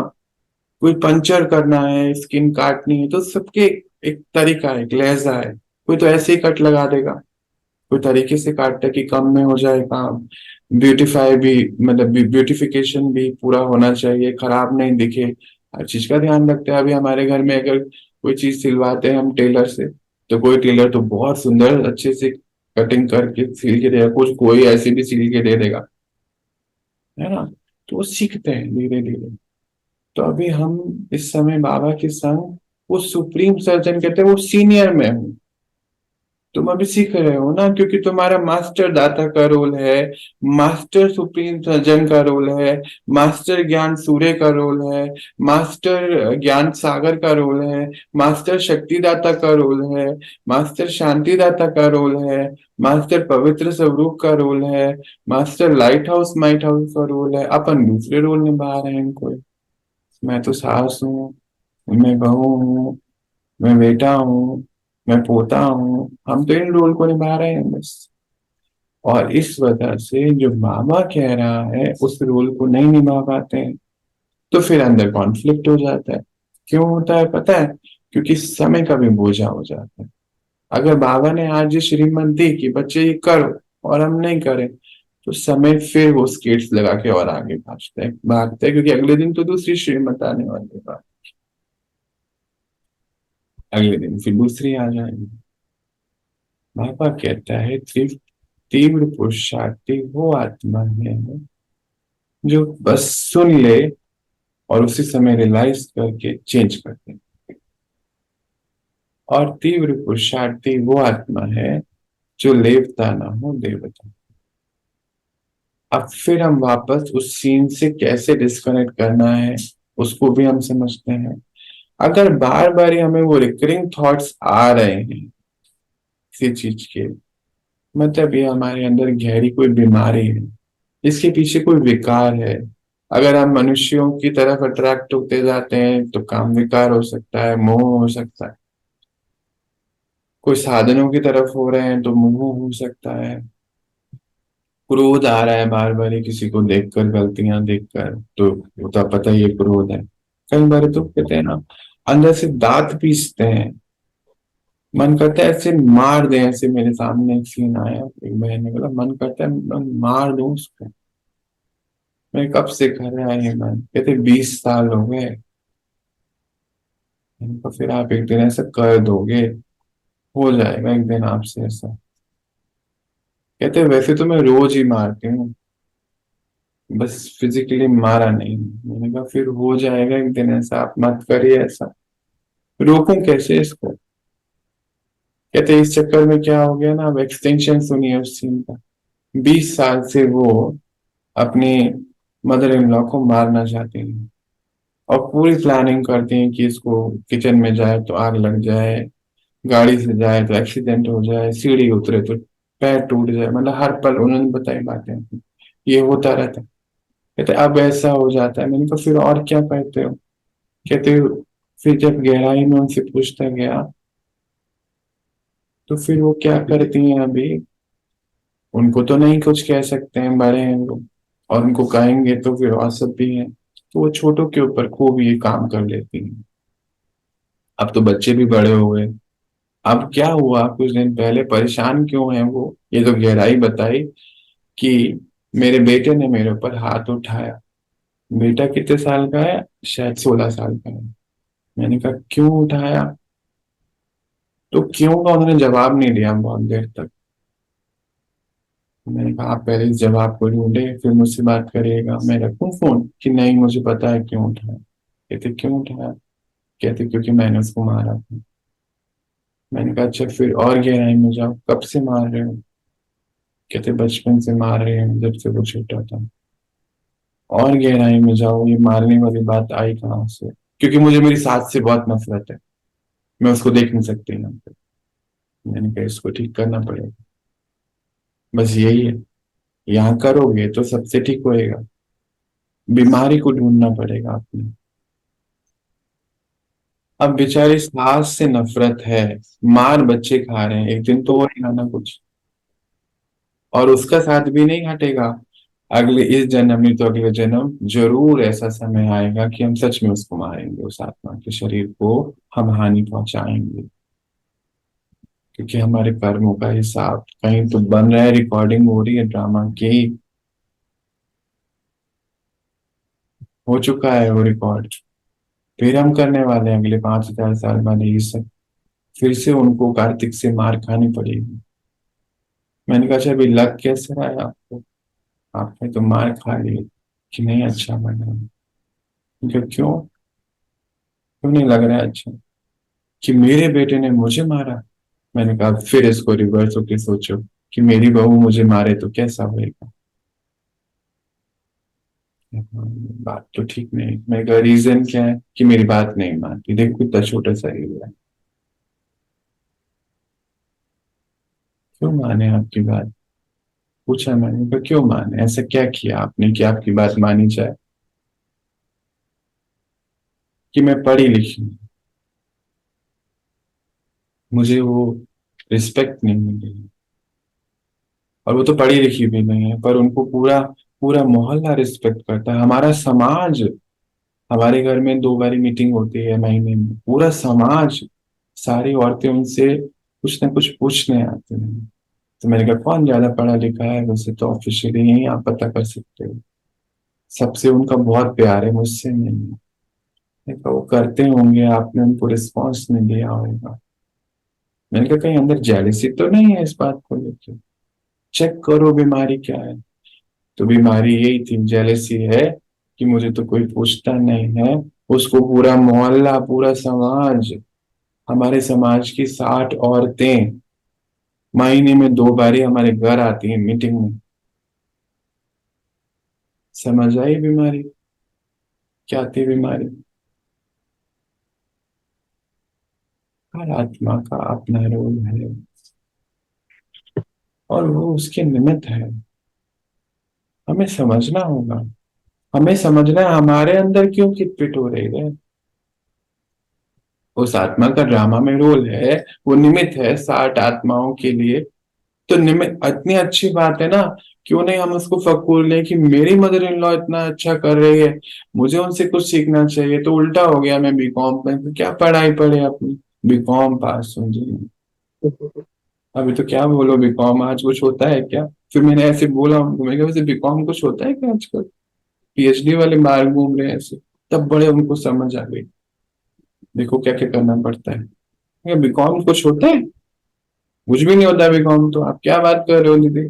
कोई पंचर करना है, स्किन काटनी है, तो सबके एक तरीका है, एक लहजा है। कोई तो ऐसे ही कट लगा देगा, कोई तरीके से काटता है कि कम में हो जाए काम। ब्यूटीफाई भी, मतलब ब्यूटिफिकेशन भी पूरा होना चाहिए, खराब नहीं दिखे, हर चीज का ध्यान रखते हैं। अभी हमारे घर में अगर कोई चीज सिलवाते हैं हम टेलर से, तो कोई टेलर तो बहुत सुंदर अच्छे से कटिंग करके सिल के देगा, कुछ कोई ऐसे भी सिल के दे देगा, है ना। तो वो सीखते हैं धीरे धीरे। तो अभी हम इस समय बाबा के संग, वो सुप्रीम सर्जन कहते हैं वो सीनियर में हूँ। तुम अभी सीख रहे हो ना, क्योंकि तुम्हारा मास्टर दाता का रोल है, मास्टर सुप्रीम सर्जन का रोल है, मास्टर ज्ञान सूर्य का रोल है, मास्टर ज्ञान सागर का रोल है, मास्टर शक्तिदाता का रोल है, मास्टर शांतिदाता का रोल है, मास्टर पवित्र स्वरूप का रोल है, master light house might house का रोल है। अपन दूसरे रोल निभा रहे हैं कोई। मैं तो सास हूँ, मैं बहू हूँ, मैं बेटा हूँ, मैं पोता हूँ, हम तो इन रोल को निभा रहे हैं बस। और इस वजह से जो बाबा कह रहा है उस रोल को नहीं निभा पाते हैं, तो फिर अंदर कॉन्फ्लिक्ट हो जाता है। क्यों होता है पता है? क्योंकि समय का भी बोझा हो जाता है। अगर बाबा ने आज ये श्रीमत दी कि बच्चे ये करो और हम नहीं करें, तो समय फिर वो स्केट्स लगा के और आगे भागते हैं, क्योंकि अगले दिन तो दूसरी श्रीमत आने वाली है, अगले दिन फिर दूसरी आ जाएगी। बाबा कहता है तीव्र पुरुषार्थी वो आत्मा है जो बस सुन ले और उसी समय रियलाइज करके चेंज कर दे। और तीव्र पुरुषार्थी वो आत्मा है जो लेवता ना हो देवता। अब फिर हम वापस उस सीन से कैसे डिस्कनेक्ट करना है उसको भी हम समझते हैं। अगर बार बार हमें वो रिकरिंग थॉट्स आ रहे हैं किसी चीज के, मतलब ये हमारे अंदर गहरी कोई बीमारी है, इसके पीछे कोई विकार है। अगर हम मनुष्यों की तरफ अट्रैक्ट होते जाते हैं तो काम विकार हो सकता है, मोह हो सकता है। कोई साधनों की तरफ हो रहे हैं तो मोह हो सकता है। क्रोध आ रहा है बार बार किसी को देखकर, गलतियां देखकर, तो वो तो पता ही है क्रोध है। कई बार तो कहते हैं ना, अंदर से दांत पीसते हैं, मन करता है ऐसे मार दें। ऐसे मेरे सामने एक सीन आया, एक बहन ने बोला मन करता है मैं मार दूं उसको। मैं कब से कर रहा है ये मन, कहते 20 साल हो गए। तो फिर आप एक दिन ऐसा कर दोगे हो जाएगा एक दिन आपसे ऐसा। कहते वैसे तो मैं रोज ही मारती हूँ, बस फिजिकली मारा नहीं। मैंने कहा फिर हो जाएगा एक दिन ऐसा, आप मत करिए ऐसा। रोकूं कैसे इसको? कहते इस चक्कर में क्या हो गया ना, अब एक्सटेंशन सुनिए उस सीन का। 20 साल से वो अपनी मदर इन लॉ को मारना चाहती हैं, और पूरी प्लानिंग करती हैं कि इसको किचन में जाए तो आग लग जाए, गाड़ी से जाए तो एक्सीडेंट हो जाए, सीढ़ी उतरे तो पैर टूट जाए, मतलब हर पल उन्होंने बताई बातें। ये होता रहता है। कहते अब ऐसा हो जाता है। मैंने कहा फिर और क्या कहते हो? कहते फिर जब गहराई में उनसे पूछता गया, तो फिर वो क्या करती हैं अभी, उनको तो नहीं कुछ कह सकते हैं, बड़े हैं वो, और उनको कहेंगे तो फिर औसत भी है, तो वो छोटों के ऊपर खूब ये काम कर लेती हैं। अब तो बच्चे भी बड़े हो गए। अब क्या हुआ, कुछ दिन पहले परेशान क्यों है वो, ये तो गहराई बताई कि मेरे बेटे ने मेरे ऊपर हाथ उठाया। बेटा कितने साल का है? शायद 16 साल का है। मैंने कहा क्यों उठाया? तो क्यों का उन्होंने जवाब नहीं दिया बहुत देर तक। मैंने कहा आप पहले इस जवाब को ढूंढे फिर मुझसे बात करिएगा। मैं रखूं फोन कि नहीं, मुझे पता है क्यों उठाया। कहते क्यों उठाया? कहते क्योंकि मैंने उसको मारा था। मैंने कहा अच्छा फिर और गहराई में जाओ, कब से मार रहे हो? कहते बचपन से मार रहे हैं, जब से वो छोटा था। और गहराई में जाओ, ये मारने वाली बात आई कहाँ से? क्योंकि मुझे मेरी सास से बहुत नफरत है, मैं उसको देख नहीं सकती यहाँ पे। मैंने कहा इसको ठीक करना पड़ेगा, बस यही है। यहाँ करोगे तो सबसे ठीक होएगा, बीमारी को ढूंढना पड़ेगा आपने। अब बेचारी सास से नफरत है, मार बच्चे खा रहे हैं, एक दिन तो हो ना कुछ। और उसका साथ भी नहीं हटेगा। अगले इस जन्म नहीं तो अगले जन्म जरूर ऐसा समय आएगा कि हम सच में उसको मारेंगे, उस आत्मा के शरीर को हम हानि पहुंचाएंगे। क्योंकि हमारे कर्मों का हिसाब कहीं तो बन रहा है, रिकॉर्डिंग हो रही है ड्रामा की। हो चुका है वो रिकॉर्ड। फिर हम करने वाले हैं अगले 5,000 साल बाद ये सब। फिर से उनको कार्तिक से मार खानी पड़ेगी। मैंने कहा अच्छा अभी लग कैसे रहा है आपको? आपने तो मार खा ली कि नहीं अच्छा बना। क्यों क्यों नहीं लग रहा है अच्छा? कि मेरे बेटे ने मुझे मारा। मैंने कहा फिर इसको रिवर्स होके सोचो कि मेरी बहू मुझे मारे तो कैसा होएगा। बात तो ठीक नहीं। मैं का रीजन क्या है कि मेरी बात नहीं मानती, देखो कितना छोटा सा एरिया है। क्यों माने आपकी बात? पूछा मैंने, तो क्यों माने, ऐसा क्या किया आपने कि आपकी बात मानी जाए? कि मैं पढ़ी लिखी हूँ, मुझे वो रिस्पेक्ट नहीं मिली। और वो तो पढ़ी लिखी भी नहीं है, पर उनको पूरा पूरा मोहल्ला रिस्पेक्ट करता है, हमारा समाज। हमारे घर में 2 बारी मीटिंग होती है महीने में, पूरा समाज, सारी औरतें उनसे कुछ ना कुछ पूछने आती हैं। तो मैंने कहा कौन ज्यादा पढ़ा लिखा है, वैसे तो ऑफिशियली यही आप पता कर सकते हो। सबसे उनका बहुत प्यार है, मुझसे नहीं है। मैंने कहा वो करते होंगे, आपने उनको रिस्पॉन्स नहीं दिया होगा। मैंने कहा कहीं अंदर जेलिसी तो नहीं है इस बात को लेकर? चेक करो बीमारी क्या है। तो बीमारी यही थी, जेलेसी है, कि मुझे तो कोई पूछता नहीं है। उसको पूरा मोहल्ला, पूरा समाज, हमारे समाज की 60 औरतें महीने में 2 बारी हमारे घर आती हैं मीटिंग में। समझ आई बीमारी क्या थी? बीमारी हर आत्मा का अपना रोल है, और वो उसके निमित्त है। हमें समझना होगा, हमें समझना है हमारे अंदर क्यों किटपिट हो रही है। उस आत्मा का ड्रामा में रोल है, वो निमित्त है 60 आत्माओं के लिए। तो निमित्त इतनी अच्छी बात है ना, क्यों नहीं हम उसको फक्र लें कि मेरी मदर इन लॉ इतना अच्छा कर रही है, मुझे उनसे कुछ सीखना चाहिए। तो उल्टा हो गया, मैं बीकॉम में तो क्या पढ़ाई पढ़े अपनी, बीकॉम पास हूँ जी। अभी तो क्या बोलो, बीकॉम आज कुछ होता है क्या? फिर मैंने ऐसे बोला उनको, मैं कहा वैसे बीकॉम कुछ होता है क्या आजकल? पीएचडी वाले बाहर घूम रहे हैं ऐसे। तब बड़े उनको समझ आ गई, देखो क्या क्या करना पड़ता है। बीकॉम कुछ होता है? कुछ भी नहीं होता बीकॉम तो। आप क्या बात कर रहे हो दीदी?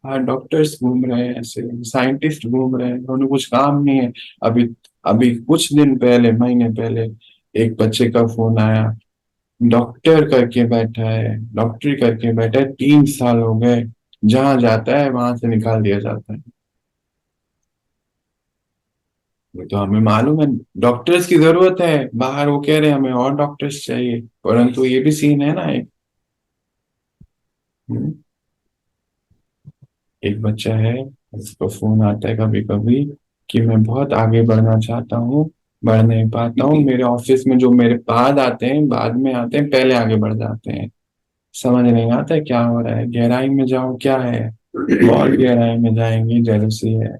हाँ, डॉक्टर्स घूम रहे हैं ऐसे, साइंटिस्ट घूम रहे हैं, उन्हें कुछ काम नहीं है। अभी अभी कुछ दिन पहले, महीने पहले, एक बच्चे का फोन आया, डॉक्टर करके बैठा है, डॉक्टरी करके बैठा है, 3 साल हो गए, जहां जाता है वहां से निकाल दिया जाता है। वो तो हमें मालूम है, डॉक्टर्स की जरूरत है बाहर, वो कह रहे हैं हमें और डॉक्टर्स चाहिए, परंतु ये भी सीन है ना एक। हम्म, एक बच्चा है, उसको फोन आता है कभी कभी कि मैं बहुत आगे बढ़ना चाहता हूँ, बढ़ नहीं पाता हूँ, मेरे ऑफिस में जो मेरे बाद आते हैं, बाद में आते हैं, पहले आगे बढ़ जाते हैं। समझ नहीं आता है क्या हो रहा है, गहराई में जाओ क्या है। बहुत गहराई में जाएंगे, जेलसी है।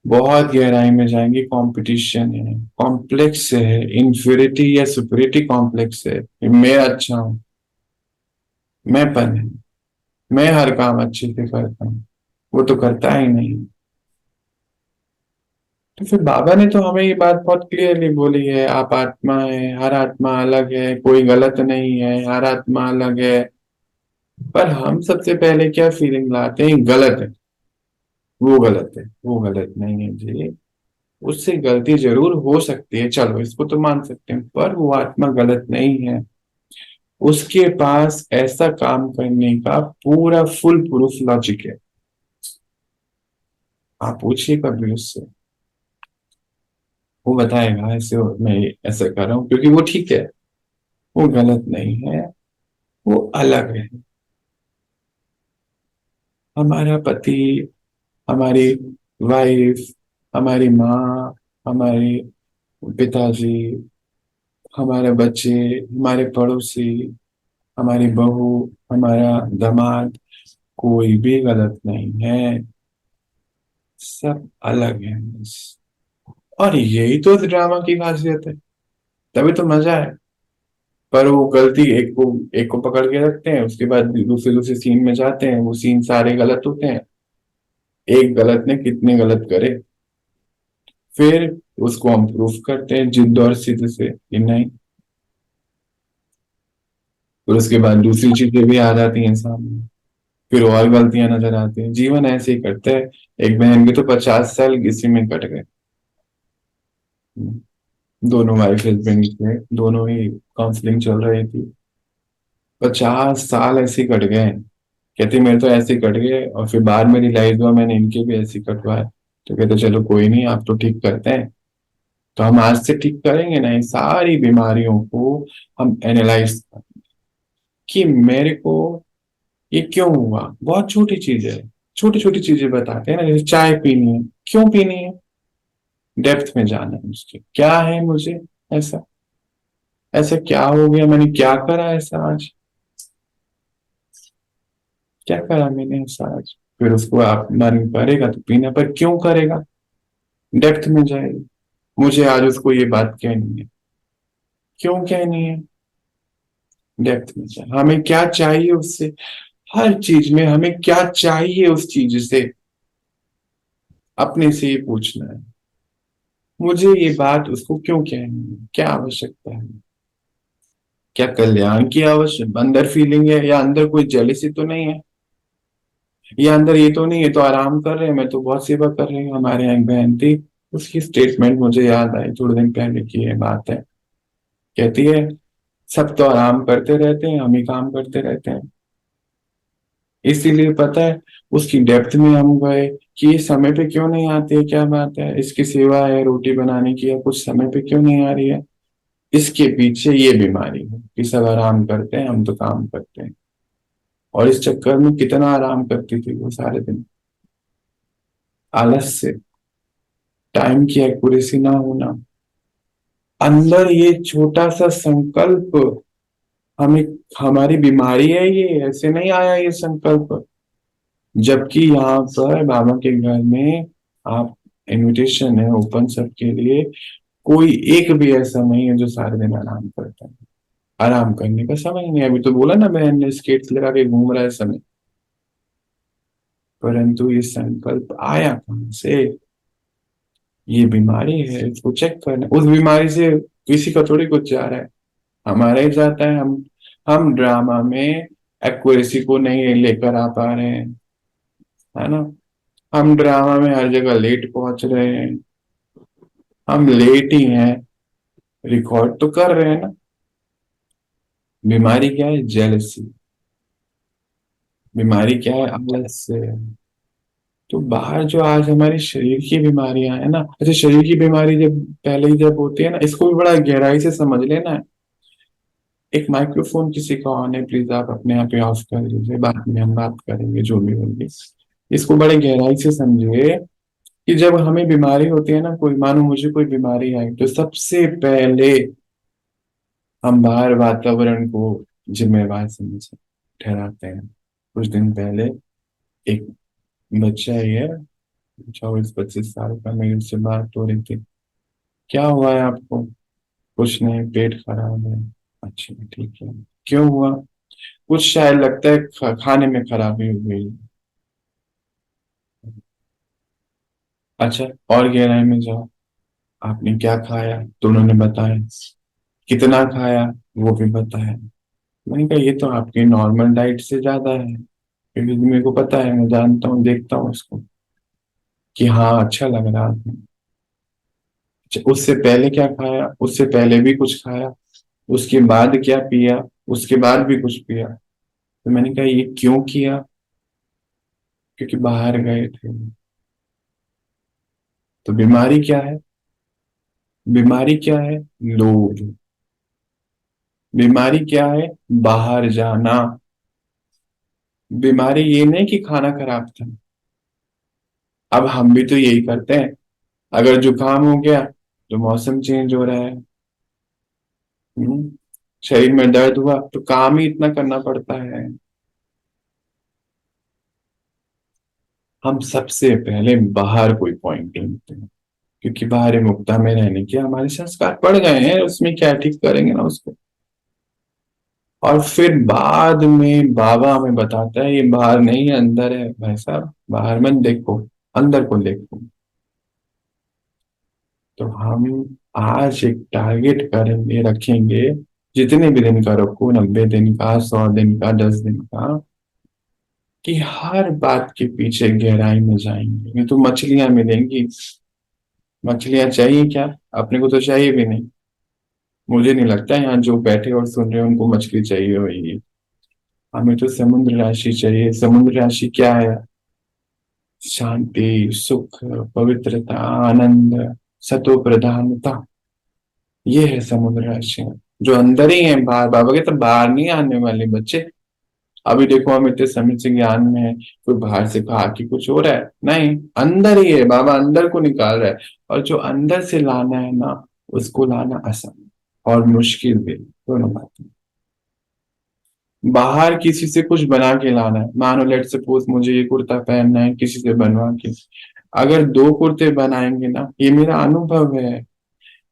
बहुत गहराई में जाएंगे, कंपटीशन है, कॉम्प्लेक्स है, इंफिनिटी या सुपरिटी कॉम्प्लेक्स है कि मैं अच्छा हूँ, मैं पन है, मैं हर काम अच्छे से करता हूँ, वो तो करता ही नहीं। तो फिर बाबा ने तो हमें ये बात बहुत क्लियरली बोली है, आप आत्मा है, हर आत्मा अलग है, कोई गलत नहीं है, हर आत्मा अलग है। पर हम सबसे पहले क्या फीलिंग लाते हैं, गलत है, वो गलत है, वो गलत नहीं है जी। उससे गलती जरूर हो सकती है, चलो इसको तो मान सकते हैं, पर वो आत्मा गलत नहीं है। उसके पास ऐसा काम करने का पूरा फुल प्रूफ लॉजिक है। आप पूछिए कभी उससे, वो बताएगा ऐसे मैं ऐसा कर रहा हूँ क्योंकि वो ठीक है, वो गलत नहीं है, वो अलग है। हमारा पति, हमारी वाइफ, हमारी माँ, हमारे पिताजी, हमारे बच्चे, हमारे पड़ोसी, हमारी बहू, हमारा दामाद, कोई भी गलत नहीं है, सब अलग है बस। और यही तो इस ड्रामा की खासियत है, तभी तो मजा है। पर वो गलती एक को पकड़ के रखते हैं, उसके बाद दूसरे दूसरे सीन में जाते हैं, वो सीन सारे गलत होते हैं। एक गलत ने कितने गलत करे, फिर उसको हम प्रूफ करते हैं जिद्द और जिद से कि नहीं। फिर उसके बाद दूसरी चीजें भी आ जाती हैं सामने, फिर और गलतियां नजर आती हैं, जीवन ऐसे ही करता है। एक बहन के तो 50 साल इसी में कट गए। दोनों वाइफ हस्बैंड थे, दोनों ही काउंसलिंग चल रही थी, 50 साल ऐसे ही कट गए। कहती मेरे तो ऐसे ही कट गए, और फिर बाद में रियलाइज हुआ मैंने इनके भी ऐसे ही कटवाए। तो कहते चलो कोई नहीं, आप तो ठीक करते हैं, तो हम आज से ठीक करेंगे ना, इन सारी बीमारियों को हम एनालाइज कि मेरे को ये क्यों हुआ। बहुत छोटी चीज है, छोटी छोटी चीजें बताते हैं ना, जैसे चाय पीनी है, क्यों पीनी है, डेप्थ में जाना है उसके, क्या है मुझे ऐसा, ऐसा क्या हो गया, मैंने क्या करा ऐसा आज, क्या करा मैंने ऐसा आज। फिर उसको आप मन करेगा तो पीना, पर क्यों करेगा, डेप्थ में जाएगा। मुझे आज उसको ये बात कहनी है, क्यों कहनी है, डेप्थ में जाए, हमें क्या चाहिए उससे, हर चीज में हमें क्या चाहिए उस चीज से, अपने से ये पूछना है, मुझे ये बात उसको क्यों कहनी है, क्या आवश्यकता है, क्या कल्याण की आवश्यक अंदर फीलिंग है, या अंदर कोई जेलिसी तो नहीं है, या अंदर ये तो नहीं है तो आराम कर रहे हैं, मैं तो बहुत सेवा कर रही हूँ। हमारे यहाँ एक बहन थी, उसकी स्टेटमेंट मुझे याद आई, थोड़े दिन पहले की ये बात है। कहती है सब तो आराम करते रहते हैं, हम ही काम करते रहते हैं। इसीलिए पता है, उसकी डेप्थ में हम गए कि ये समय पे क्यों नहीं आती है, क्या बात है, इसकी सेवा है रोटी बनाने की, या कुछ समय पे क्यों नहीं आ रही है। इसके पीछे ये बीमारी है कि सब आराम करते हैं, हम तो काम करते हैं। और इस चक्कर में कितना आराम करती थी वो सारे दिन, आलस से, टाइम की एक्यूरेसी ना होना, अंदर ये छोटा सा संकल्प, हमें, हमारी बीमारी है ये, ऐसे नहीं आया ये संकल्प। जबकि यहाँ पर बाबा के घर में, आप, इनविटेशन है ओपन सबके लिए, कोई एक भी ऐसा नहीं है जो सारे दिन आराम करता है। आराम करने का समय ही नहीं, अभी तो बोला ना बहन ने, स्केट्स लगा के घूम रहा है समय। परंतु ये संकल्प आया कहाँ से, ये बीमारी है, इसको चेक करना। उस बीमारी से किसी का थोड़ी कुछ जा रहा है, हमारा ही जाता है। हम ड्रामा में एक्यूरेसी को नहीं लेकर आ पा रहे हैं, है ना। हम ड्रामा में हर जगह लेट पहुंच रहे हैं। हम लेट ही हैं, रिकॉर्ड तो कर रहे हैं ना। बीमारी क्या है? जेलसी। बीमारी क्या है? आलस्य। तो बाहर जो आज हमारी शरीर की बीमारियां है ना, अच्छा शरीर की बीमारी जब पहले ही जब होती है ना, इसको भी बड़ा गहराई से समझ लेना है। एक माइक्रोफोन किसी का ऑन है, प्लीज आप अपने यहाँ पे ऑफ कर लीजिए, बाद में हम बात करेंगे जो भी होगी। इसको बड़े गहराई से समझिए कि जब हमें बीमारी होती है ना, कोई मानो मुझे कोई बीमारी आई, तो सबसे पहले हम बाहर वातावरण को जिम्मेवार समझ ठहराते हैं। कुछ दिन पहले एक बच्चा ही है, 24-25 साल का, मेरे से बात हो रही थी। क्या हुआ है आपको? कुछ नहीं, पेट खराब है। अच्छा ठीक है, क्यों हुआ? कुछ शायद लगता है खाने में खराबी हो गई। अच्छा, और गहराई में जाओ। आपने क्या खाया? तो उन्होंने बताया। कितना खाया? वो भी बताया। मैंने कहा ये तो आपकी नॉर्मल डाइट से ज्यादा है, क्योंकि मेरे को पता है, मैं जानता हूँ, देखता हूँ उसको कि हाँ अच्छा लग रहा था। अच्छा, उससे पहले क्या खाया? उससे पहले भी कुछ खाया? उसके बाद क्या पिया? उसके बाद भी कुछ पिया? तो मैंने कहा ये क्यों किया? क्योंकि बाहर गए थे। तो बीमारी क्या है? बीमारी क्या है? लोभ। बीमारी क्या है? बाहर जाना। बीमारी ये नहीं कि खाना खराब था। अब हम भी तो यही करते हैं। अगर जुकाम हो गया तो मौसम चेंज हो रहा है, हम्म, शरीर में दर्द हुआ तो काम ही इतना करना पड़ता है। हम सबसे पहले बाहर कोई पॉइंट ढूंढते हैं, क्योंकि बाहरी मुक्ता में रहने के हमारे संस्कार पड़ गए हैं, उसमें क्या ठीक करेंगे ना उसको। और फिर बाद में बाबा हमें बताता है ये बाहर नहीं है, अंदर है भाई साहब, बाहर मत देखो, अंदर को देखो। तो हम आज एक टारगेट करेंगे, रखेंगे, जितने भी दिन का रखो, 90 दिन का, 100 दिन का, 10 दिन का, कि हर बात के पीछे गहराई में जाएंगे। ये तो मछलियां मिलेंगी। मछलियां चाहिए क्या? अपने को तो चाहिए भी नहीं। मुझे नहीं लगता यहाँ जो बैठे और सुन रहे हैं उनको मछली चाहिए होगी। हमें तो समुद्र राशि चाहिए। समुद्र राशि क्या है? शांति, सुख, पवित्रता, आनंद, सतो प्रधानता। ये है समुद्र राशि, जो अंदर ही है। बाहर बाबा के तो बाहर नहीं आने वाले बच्चे। अभी देखो हम इतने समय से ज्ञान में है, कोई बाहर से कहा कि कुछ हो रहा है, नहीं, अंदर ही है। बाबा अंदर को निकाल रहा है। और जो अंदर से लाना है ना, उसको लाना आसान और मुश्किल भी, दोनों बातें। बाहर किसी से कुछ बना के लाना है, मानो लेट सपोज मुझे ये कुर्ता पहनना है, किसी से बनवा के। अगर दो कुर्ते बनाएंगे ना, ये मेरा अनुभव है,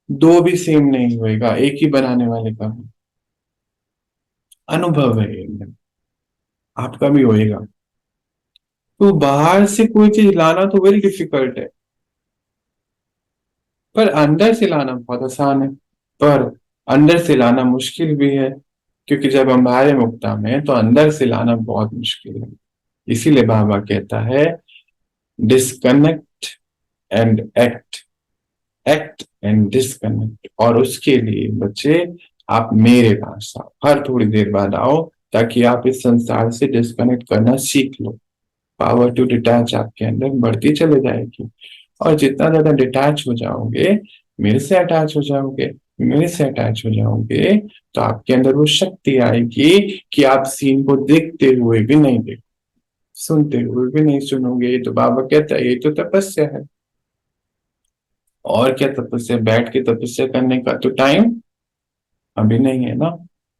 दो भी सेम नहीं होएगा, एक ही बनाने वाले का अनुभव है ये, आपका भी होएगा। तो बाहर से कोई चीज लाना तो वेरी डिफिकल्ट है, पर अंदर से लाना बहुत आसान है। पर अंदर से लाना मुश्किल भी है, क्योंकि जब हम बाहर मुक्ता में हैं, तो अंदर से लाना बहुत मुश्किल है। इसीलिए बाबा कहता है disconnect and act, act and disconnect. और उसके लिए बच्चे, आप मेरे पास आओ, हर थोड़ी देर बाद आओ, ताकि आप इस संसार से डिस्कनेक्ट करना सीख लो। पावर टू डिटैच आपके अंदर बढ़ती चले जाएगी। और जितना ज्यादा डिटैच हो जाओगे, मेरे से अटैच हो जाओगे, मेरे से अटैच हो जाओगे, तो आपके अंदर वो शक्ति आएगी कि आप सीन को देखते हुए भी नहीं देखो, सुनते हुए भी नहीं सुनोगे। ये तो बाबा कहता है, ये तो तपस्या है। और क्या तपस्या? बैठ के तपस्या करने का तो टाइम अभी नहीं है ना।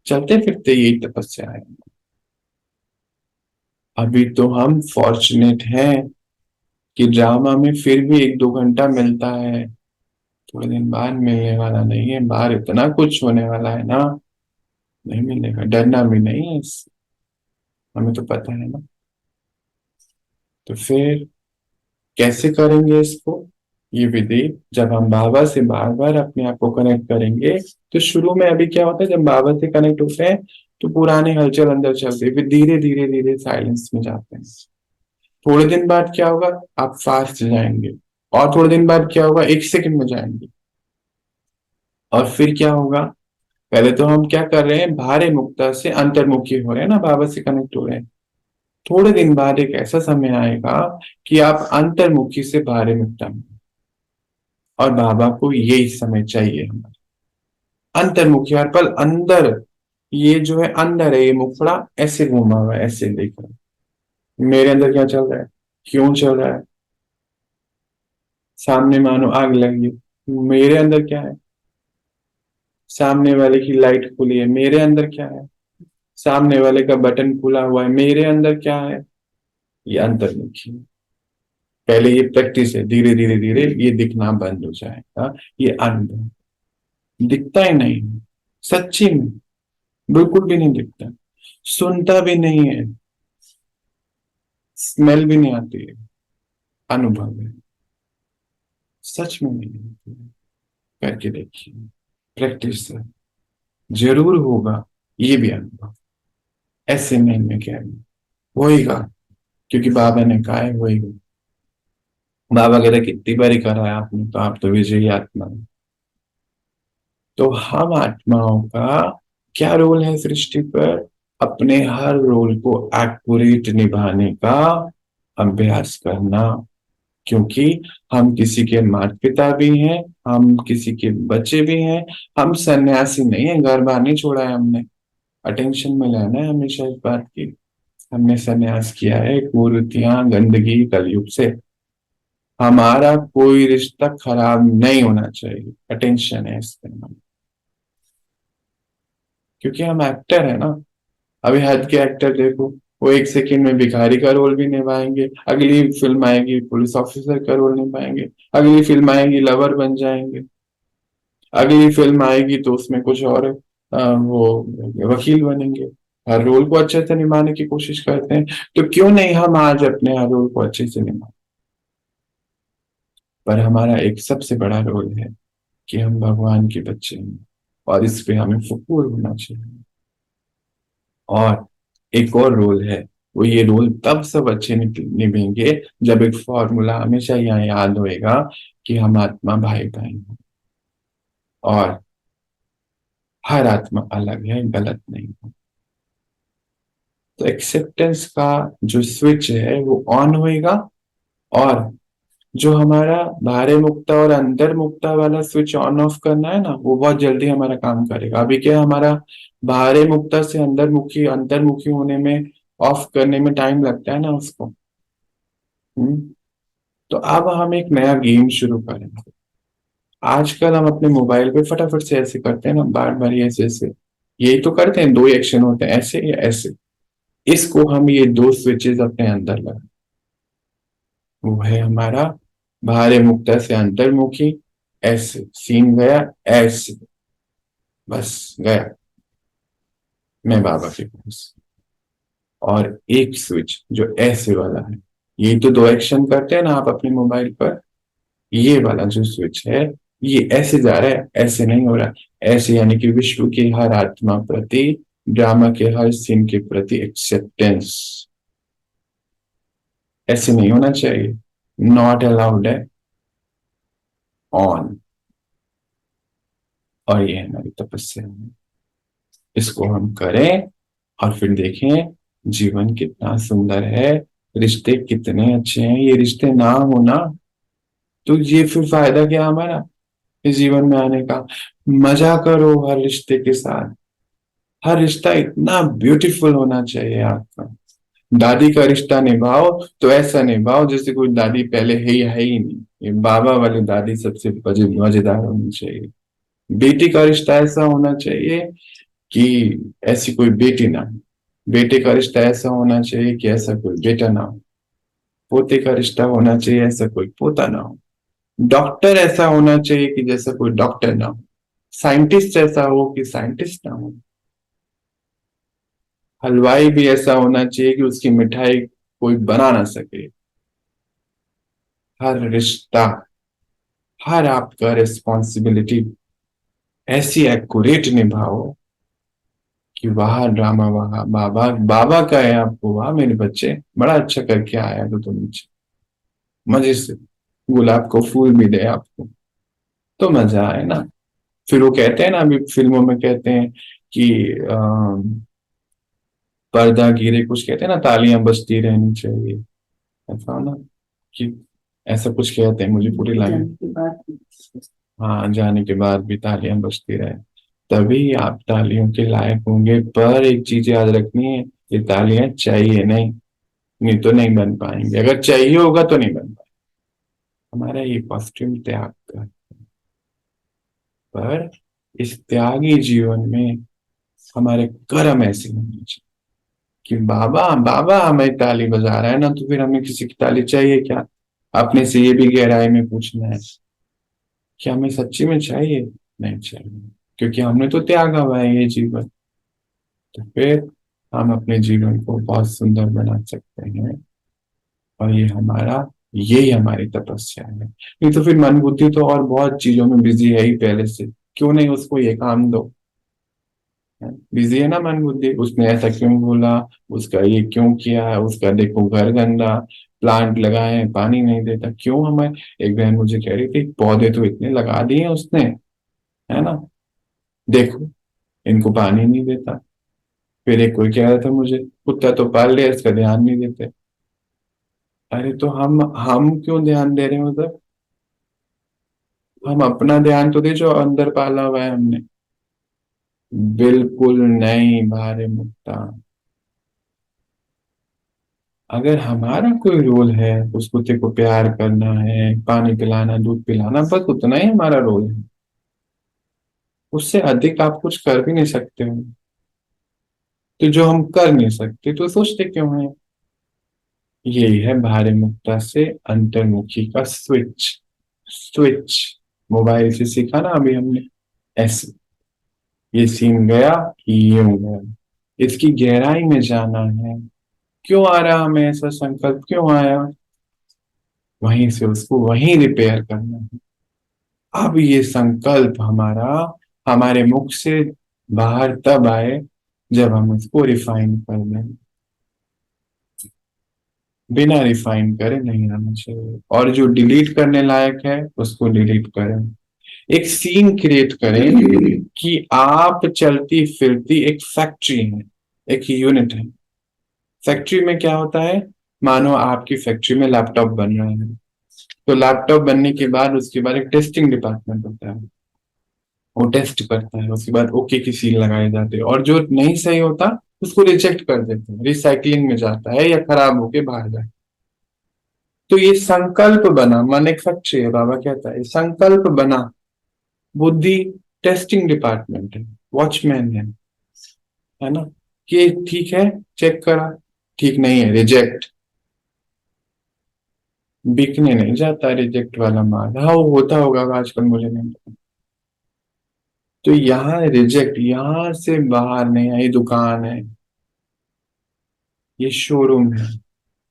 चलते फिरते यही तपस्या है। अभी तो हम फॉर्चुनेट हैं कि ड्रामा में फिर भी 1-2 घंटा मिलता है। थोड़े दिन बाद मिलने वाला नहीं है। बाहर इतना कुछ होने वाला है ना, नहीं मिलेगा। डरना भी नहीं है इससे, हमें तो पता है ना। तो फिर कैसे करेंगे इसको? ये विधि जब हम बाबा से बार बार अपने आप को कनेक्ट करेंगे, तो शुरू में अभी क्या होता है, जब बाबा से कनेक्ट होते हैं तो पुराने हलचल अंदर चलते हैं, फिर धीरे धीरे धीरे साइलेंस में जाते हैं। थोड़े दिन बाद क्या होगा, आप फास्ट जाएंगे, और थोड़े दिन बाद क्या होगा, 1 सेकंड में जाएंगे। और फिर क्या होगा, पहले तो हम क्या कर रहे हैं, बाहरी मुक्ता से अंतर्मुखी हो रहे हैं ना, बाबा से कनेक्ट हो रहे हैं। थोड़े दिन बाद एक ऐसा समय आएगा कि आप अंतर्मुखी से बाहरी मुक्ता में, और बाबा को यही समय चाहिए हमारा, अंतर्मुखी। हर पल अंदर, ये जो है अंदर है, ये मुखड़ा ऐसे घूमा हुआ है, ऐसे देख रहा है मेरे अंदर क्या चल रहा है, क्यों चल रहा है। सामने मानो आग लगी है, मेरे अंदर क्या है। सामने वाले की लाइट खुली है, मेरे अंदर क्या है। सामने वाले का बटन खुला हुआ है, मेरे अंदर क्या है। ये अंतर्मुखी है। पहले ये प्रैक्टिस है, धीरे धीरे धीरे ये दिखना बंद हो जाएगा। ये अनुभव दिखता ही नहीं, सच्ची में बिल्कुल भी नहीं दिखता, सुनता भी नहीं है, स्मेल भी नहीं आती है, अनुभव है, सच में नहीं आती है। करके देखिए, प्रैक्टिस से जरूर होगा ये भी अनुभव। ऐसे नहीं मैं कह रही, होएगा, क्योंकि बाबा ने कहा है होएगा। बाबा कहते कितनी बारी करा है आपने, तो आप तो विजयी आत्मा है। तो हम आत्माओं का क्या रोल है सृष्टि पर, अपने हर रोल को एक्यूरेट निभाने का अभ्यास करना। क्योंकि हम किसी के माता पिता भी हैं, हम किसी के बच्चे भी हैं। हम सन्यासी नहीं है, घर बार नहीं छोड़ा है हमने। अटेंशन में लेना है हमेशा इस बात की। हमने सन्यास किया है कुरीतियां गंदगी कलयुग से। हमारा कोई रिश्ता खराब नहीं होना चाहिए, अटेंशन है इसके नाम। क्योंकि हम एक्टर है ना। अभी हद के एक्टर देखो, वो 1 सेकंड में भिखारी का रोल भी निभाएंगे, अगली फिल्म आएगी पुलिस ऑफिसर का रोल निभाएंगे, अगली फिल्म आएगी लवर बन जाएंगे, अगली फिल्म आएगी तो उसमें कुछ और वो वकील बनेंगे। हर रोल को अच्छे से निभाने की कोशिश करते हैं। तो क्यों नहीं हम आज अपने हर रोल को अच्छे से निभा। पर हमारा एक सबसे बड़ा रोल है कि हम भगवान के बच्चे हैं, और इस पे हमें फख्र होना चाहिए। और एक और रोल है, वो ये रोल तब सब अच्छे निभेंगे जब एक फॉर्मूला हमेशा यहाँ याद होएगा कि हम आत्मा भाई बहन हैं, और हर आत्मा अलग है, गलत नहीं है। तो एक्सेप्टेंस का जो स्विच है वो ऑन होएगा, और जो हमारा बाहरी मुक्ता और अंदर मुक्ता वाला स्विच ऑन ऑफ करना है ना, वो बहुत जल्दी हमारा काम करेगा। अभी क्या हमारा बाहरी मुक्ता से अंतर्मुखी होने में, ऑफ करने में टाइम लगता है ना उसको। हम्म। तो अब हम एक नया गेम शुरू करेंगे। आजकल हम अपने मोबाइल पे फटाफट से ऐसे करते हैं ना, बार बार ये ऐसे ऐसे, यही तो करते हैं, दो एक्शन होते हैं, ऐसे या ऐसे। इसको हम ये दो स्विचेस अपने अंदर लगा, वो है हमारा बाहरी मुक्ता से अंतर्मुखी, ऐसे सीन गया, ऐसे बस गया मैं बाबा के पास। और एक स्विच जो ऐसे वाला है, ये तो दो एक्शन करते हैं ना आप अपने मोबाइल पर, ये वाला जो स्विच है, ये ऐसे जा रहा है, ऐसे नहीं हो रहा। ऐसे यानी कि विश्व की हर आत्मा प्रति, ड्रामा के हर सीन के प्रति एक्सेप्टेंस। ऐसे नहीं होना चाहिए, नॉट अलाउड है, ऑन। और ये हमारी तपस्या है, इसको हम करें, और फिर देखें जीवन कितना सुंदर है, रिश्ते कितने अच्छे हैं। ये रिश्ते ना होना तो ये फिर फायदा क्या हमारा इस जीवन में आने का। मजा करो हर रिश्ते के साथ। हर रिश्ता इतना ब्यूटीफुल होना चाहिए आपका। दादी का रिश्ता निभाओ तो ऐसा निभाओ जैसे कोई दादी पहले है ही नहीं। ये बाबा वाली दादी सबसे मजेदार होनी चाहिए। बेटी का रिश्ता ऐसा होना चाहिए कि ऐसी कोई बेटी ना हो। बेटे का रिश्ता ऐसा होना चाहिए कि ऐसा कोई बेटा ना हो। पोते का रिश्ता होना चाहिए ऐसा कोई पोता ना हो। डॉक्टर ऐसा होना चाहिए कि जैसा कोई डॉक्टर ना हो। साइंटिस्ट ऐसा हो कि साइंटिस्ट ना हो। हलवाई भी ऐसा होना चाहिए कि उसकी मिठाई कोई बना ना सके। हर रिश्ता हर आपका रिस्पॉन्सिबिलिटी ऐसी एक्यूरेट निभाओ कि वाह ड्रामा, वाह बाबा, बाबा का है आपको, वाह मेरे बच्चे बड़ा अच्छा करके आया तो तुम नीचे मजे से गुलाब को फूल भी दे आपको, तो मजा आए ना। फिर वो कहते हैं ना, अभी फिल्मों में कहते हैं कि पर्दा गिरे, कुछ कहते हैं ना, तालियां बजती रहनी चाहिए, ऐसा ना कि ऐसा कुछ कहते हैं, मुझे पूरी लाइन। हाँ, जाने के बाद भी तालियां बजती रहे, तभी आप तालियों के लायक होंगे। पर एक चीज याद रखनी है, ये तालियां चाहिए नहीं, नहीं तो नहीं बन पाएंगे, अगर चाहिए होगा तो नहीं बन पाएंगे। हमारा ये कॉस्ट्यूम त्याग का, पर इस त्यागी जीवन में हमारे कर्म ऐसे होने चाहिए कि बाबा बाबा हमें ताली बजा रहा है ना, तो फिर हमें किसी की ताली चाहिए क्या? अपने से ये भी गहराई में पूछना है कि हमें सच्ची में चाहिए? नहीं चाहिए, क्योंकि हमने तो त्यागा हुआ है ये जीवन। तो फिर हम अपने जीवन को बहुत सुंदर बना सकते हैं, और यही हमारी तपस्या है। नहीं तो फिर मन बुद्धि तो और बहुत चीजों में बिजी है ही पहले से, क्यों नहीं उसको ये काम दो। बिजी है ना मन बुद्धि, उसने ऐसा क्यों बोला, उसका ये क्यों किया है, उसका देखो घर गंदा, प्लांट लगाए पानी नहीं देता, क्यों हमें। एक बहन मुझे कह रही थी पौधे तो इतने लगा दिए उसने, है ना, देखो इनको पानी नहीं देता। फिर एक कोई कह रहा था मुझे, कुत्ता तो पाल लिया, इसका ध्यान नहीं देते। अरे तो हम क्यों ध्यान दे रहे हैं उधर? हम अपना ध्यान तो दे जो अंदर पाला हुआ है हमने। बिल्कुल नहीं भारे मुक्ता। अगर हमारा कोई रोल है, उस कुत्ते को प्यार करना है, पानी पिलाना, दूध पिलाना, बस उतना ही हमारा रोल है। उससे अधिक आप कुछ कर भी नहीं सकते हो। तो जो हम कर नहीं सकते तो सोचते क्यों है? यही है भारे मुक्ता से अंतर्मुखी का स्विच। स्विच मोबाइल से सीखा ना अभी हमने, ऐसे ये सीन गया कि यूं गया, इसकी गहराई में जाना है। क्यों आ रहा हमें ऐसा संकल्प, क्यों आया? वहीं से उसको वहीं रिपेयर करना है। अब ये संकल्प हमारा हमारे मुख से बाहर तब आए जब हम इसको रिफाइन कर लें। बिना रिफाइन करे नहीं आना चाहिए, और जो डिलीट करने लायक है उसको डिलीट करें। एक सीन क्रिएट करें कि आप चलती फिरती एक फैक्ट्री है, एक यूनिट है। फैक्ट्री में क्या होता है, मानो आपकी फैक्ट्री में लैपटॉप बन रहा है, तो लैपटॉप बनने के बाद उसके बाद एक टेस्टिंग डिपार्टमेंट होता है, वो टेस्ट करता है, उसके बाद ओके की सील लगाए जाते हैं, और जो नहीं सही होता उसको रिजेक्ट कर देते हैं, रिसाइकलिंग में जाता है या खराब होके बाहर जाए। तो ये संकल्प बना, मन एक फैक्ट्री है, बाबा कहता है संकल्प बना, बुद्धि टेस्टिंग डिपार्टमेंट है, वॉचमैन है ना, कि ठीक है, चेक करा, ठीक नहीं है, रिजेक्ट। बिकने नहीं जाता रिजेक्ट वाला माल, हाँ वो होता होगा आजकल, मुझे नहीं पता। तो यहाँ रिजेक्ट, यहाँ से बाहर नहीं आई, दुकान है, ये शोरूम है,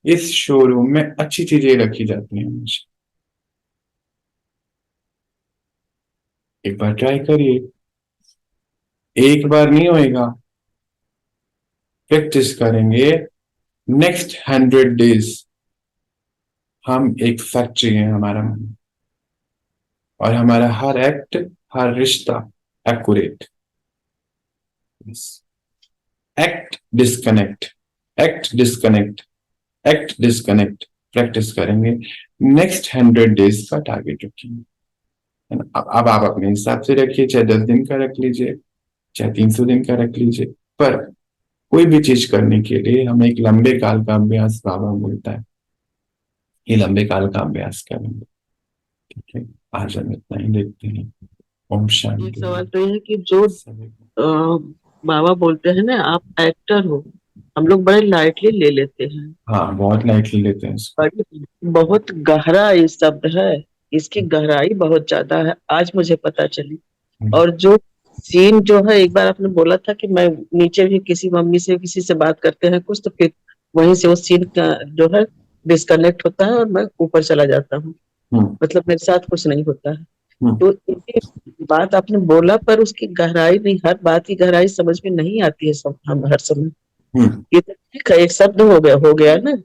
इस शोरूम में अच्छी चीजें रखी जाती हैं हमेशा। एक बार ट्राई करिए, एक बार नहीं होएगा, प्रैक्टिस करेंगे, नेक्स्ट 100 डेज हम एक फैक्ट्री है हमारा मन, और हमारा हर एक्ट, हर रिश्ता accurate. Act disconnect, act disconnect, act disconnect, practice करेंगे। नेक्स्ट 100 डेज का टारगेट रखेंगे, है ना। अब आप अपने हिसाब से रखिए, चाहे 10 दिन का रख लीजिए, चाहे 300 दिन का रख लीजिए, पर कोई भी चीज करने के लिए हमें एक लंबे काल का अभ्यास बाबा बोलता है, ये लंबे काल का अभ्यास करेंगे। ठीक है, आज हम इतना ही देखते हैं। ओम एक शांति। सवाल तो ये है कि जो सभी को। बाबा बोलते हैं ना आप एक्टर हो, हम लोग बड़े लाइटली ले लेते हैं। हाँ, बहुत लाइटली लेते हैं इसको। बट बहुत गहरा ये शब्द है, इसकी गहराई बहुत ज्यादा है, आज मुझे पता चली। और जो सीन जो है, एक बार आपने बोला था कि मैं नीचे भी किसी मम्मी से किसी से बात करते हैं कुछ, तो फिर वहीं से वो सीन का जो है डिस्कनेक्ट होता है और मैं ऊपर चला जाता हूँ। मतलब मेरे साथ कुछ नहीं होता है। हम्म। तो ये बात आपने बोला, पर उसकी गहराई नहीं, हर बात की गहराई समझ में नहीं आती है सब हम हर समय। हम्म। ये तो ठीक है, एक शब्द हो गया ना,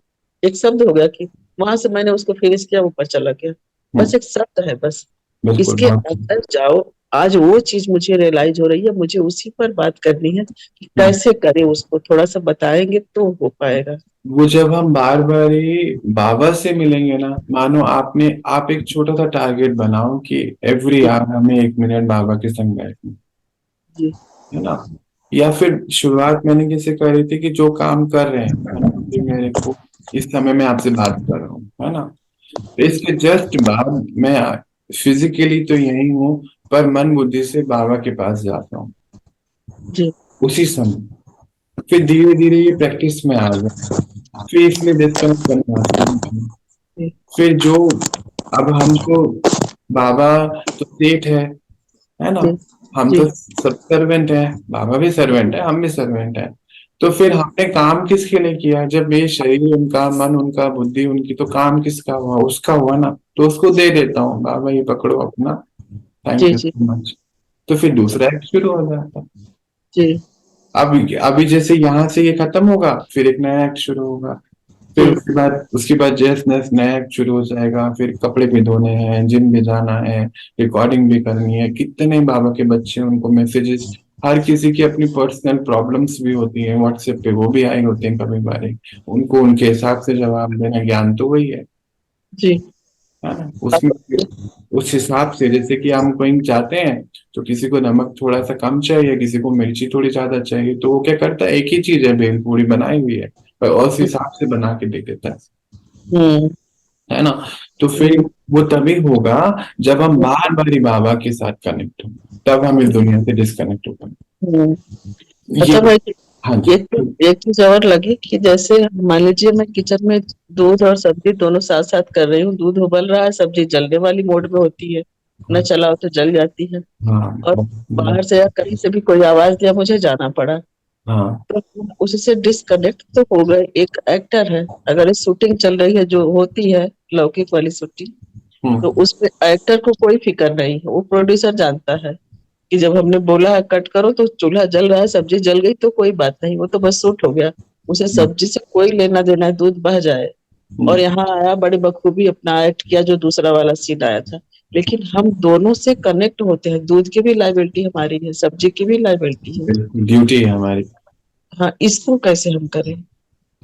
एक शब्द हो गया कि वहां से मैंने उसको फिनिश किया, ऊपर चला गया। हम्म। बस एक शब्द है बस। बिल्कुल, इसके बहुत। अंदर जाओ। आज वो चीज मुझे रियलाइज हो रही है, मुझे उसी पर बात करनी है कि हम्म। कैसे करें उसको, थोड़ा सा बताएंगे तो हो पाएगा। वो जब हम बार बार ही बाबा से मिलेंगे ना, मानो आप एक छोटा सा टारगेट बनाओ कि एवरी जी। आवर हमें 1 मिनट बाबा के संग बैठना जी। है ना। या फिर शुरुआत मैंने कैसे करी थी कि जो काम कर रहे हैं है ना, कि मेरे को इस समय मैं आपसे बात कर रहा हूँ है ना, तो इसके जस्ट बाद मैं फिजिकली तो यही हूँ, पर मन बुद्धि से बाबा के पास जाता हूँ जी। उसी समय। फिर धीरे धीरे ये प्रैक्टिस में आ गया, फिर इसमें डिस्कनेक्ट करना शुरू किया। जी। फिर जो अब हमको बाबा तो सेठ है ना, जी। हम जी। तो सब सर्वेंट है, बाबा भी सर्वेंट है, हम भी सर्वेंट है। तो फिर जी। हमने काम किसके लिए किया, जब ये शरीर उनका, मन उनका, बुद्धि उनकी, तो काम किसका हुआ, उसका हुआ ना। तो उसको दे देता हूँ, बाबा ये पकड़ो अपना, थैंक जी। यू जी। So much. तो फिर दूसरा एक्ट शुरू हो जाता है। जी। अब अभी जैसे यहाँ से ये खत्म होगा, फिर एक नया एक्ट शुरू होगा। फिर जी। उसके बाद जैस नैस नया एक्ट शुरू हो जाएगा, फिर कपड़े भी धोने हैं, जिम भी जाना है, रिकॉर्डिंग भी करनी है। कितने बाबा के बच्चे, उनको मैसेजेस, हर किसी की अपनी पर्सनल प्रॉब्लम्स भी होती हैं व्हाट्सएप पे, वो भी आई होते हैं कभी बारी, उनको उनके हिसाब से जवाब देना। ज्ञान तो वही जी। है ना उसमें। उस हिसाब से जैसे कि हम कहीं जाते हैं, तो किसी को नमक थोड़ा सा कम चाहिए, किसी को मिर्ची थोड़ी ज्यादा चाहिए, तो वो क्या करता है, एक ही चीज है, भेल पूरी बनाई हुई है, पर उस हिसाब से बना के दे देता हम्म। है ना। तो फिर हम्म। वो तभी होगा जब हम बार बार ही बाबा के साथ कनेक्ट हों, तब हम इस दुनिया से डिस्कनेक्ट हो पाए। हम्म। ये। अच्छा भाई, हाँ जी। एक चीज और लगी कि जैसे मान लीजिए मैं किचन में दूध और सब्जी दोनों साथ साथ कर रही हूँ, दूध उबल रहा है, सब्जी जलने वाली मोड में होती है, न चलाओ तो जल जाती है। हाँ। और बाहर से या कहीं से भी कोई आवाज दिया, मुझे जाना पड़ा, हाँ। तो उससे डिस्कनेक्ट तो हो गए। एक एक्टर है, अगर इस शूटिंग चल रही है जो होती है लौकिक वाली शूटिंग, तो हम्म। उसमें एक्टर को कोई फिक्र नहीं है, वो प्रोड्यूसर जानता है कि जब हमने बोला है कट करो, तो चूल्हा जल रहा है, सब्जी जल गई तो कोई बात नहीं, वो तो बस सूट हो गया। उसे सब्जी से कोई लेना देना है, दूध बह जाए। और हम्म। यहाँ आया, बड़ी बखूबी अपना एक्ट किया, जो दूसरा वाला सीन आया था। लेकिन हम दोनों से कनेक्ट होते हैं, दूध की भी लाइबिलिटी हमारी है, सब्जी की भी लाइबिलिटी है। बिल्कुल ड्यूटी है हमारी। हाँ, इसको कैसे हम करें?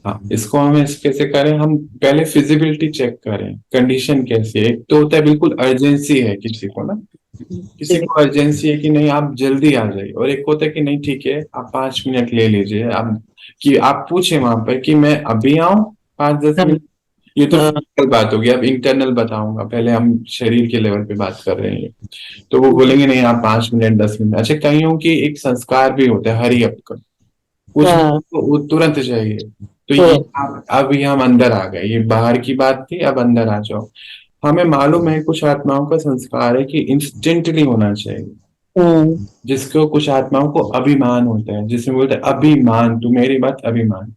हाँ, इसको हम कैसे करें, हम पहले फिजिबिलिटी चेक करें, कंडीशन कैसी है। एक तो होता है बिल्कुल अर्जेंसी है किसी को ना, किसी जी। को अर्जेंसी है कि नहीं आप जल्दी आ जाइए, और एक होता है कि नहीं ठीक है आप 5 मिनट ले लीजिए, आप कि आप पूछे वहां पर कि मैं अभी आऊं 5-10 मिनट। हाँ। ये तो हाँ। फिजिकल बात होगी, अब इंटरनल बताऊंगा, पहले हम शरीर के लेवल पे बात कर रहे हैं। तो वो जी। बोलेंगे नहीं आप 5 मिनट 10 मिनट। अच्छा, कईयों की एक संस्कार भी होता है हरी अप का, कुछ हाँ। तो वो तुरंत चाहिए। तो तो ये अब ये हम अंदर आ गए, ये बाहर की बात थी, अब अंदर आ जाओ। हमें मालूम है कुछ आत्माओं का संस्कार है कि इंस्टेंटली होना चाहिए, हम्म। जिसको कुछ आत्माओं को अभिमान होता है, जिसमें बोलते हैं अभिमान, तू मेरी बात अभिमान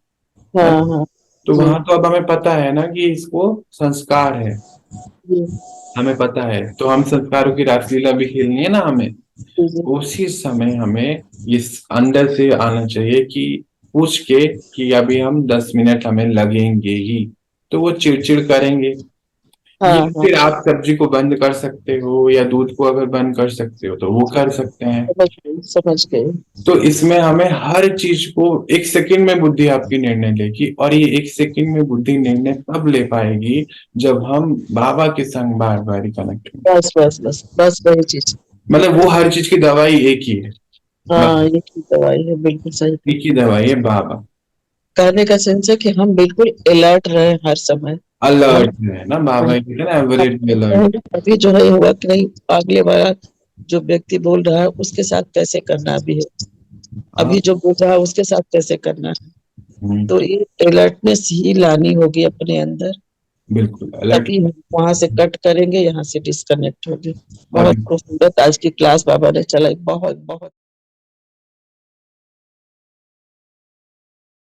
है। हाँ। हाँ। तो जी। वहां तो अब हमें पता है ना कि इसको संस्कार है, जी। हमें पता है, तो हम संस्कारों की रासलीला भी खेलनी है ना हमें। जी। जी। उसी समय हमें इस अंदर से आना चाहिए कि पूछ के कि अभी हम 10 मिनट हमें लगेंगे ही, तो वो चिड़चिड़ करेंगे। हाँ। या हाँ। फिर आप सब्जी को बंद कर सकते हो, या दूध को अगर बंद कर सकते हो तो वो कर सकते हैं। समझ गई, समझ गई। तो इसमें हमें हर चीज को 1 सेकंड में बुद्धि आपकी निर्णय लेगी, और ये 1 सेकंड में बुद्धि निर्णय तब ले पाएगी जब हम बाबा के संग बार बार ही कनेक्ट हों। बस बस बस बस वही चीज। मतलब वो हर चीज की दवाई एक ही है, हाँ, बस ये की दवाई है, बिल्कुल सही कहा। एक ही दवाई है, बाबा। कहने का सेंस है कि हम बिल्कुल अलर्ट रहे हर समय। हम अलर्ट है ना, बाबा ये कहते हैं ना, एवरेज अलर्ट। अभी जो है होगा कि नहीं, अगले वाला जो व्यक्ति बोल रहा है उसके साथ कैसे करना अभी है, हाँ। अभी जो बोल रहा है उसके साथ कैसे करना है। हम्म। तो ये अलर्टनेस ही लानी होगी अपने अंदर, बिल्कुल अलर्ट। तभी हम वहां से कट करेंगे, यहाँ से डिस्कनेक्ट होंगे। बहुत और खूबसूरत आज की क्लास बाबा ने चलाई, बहुत बहुत।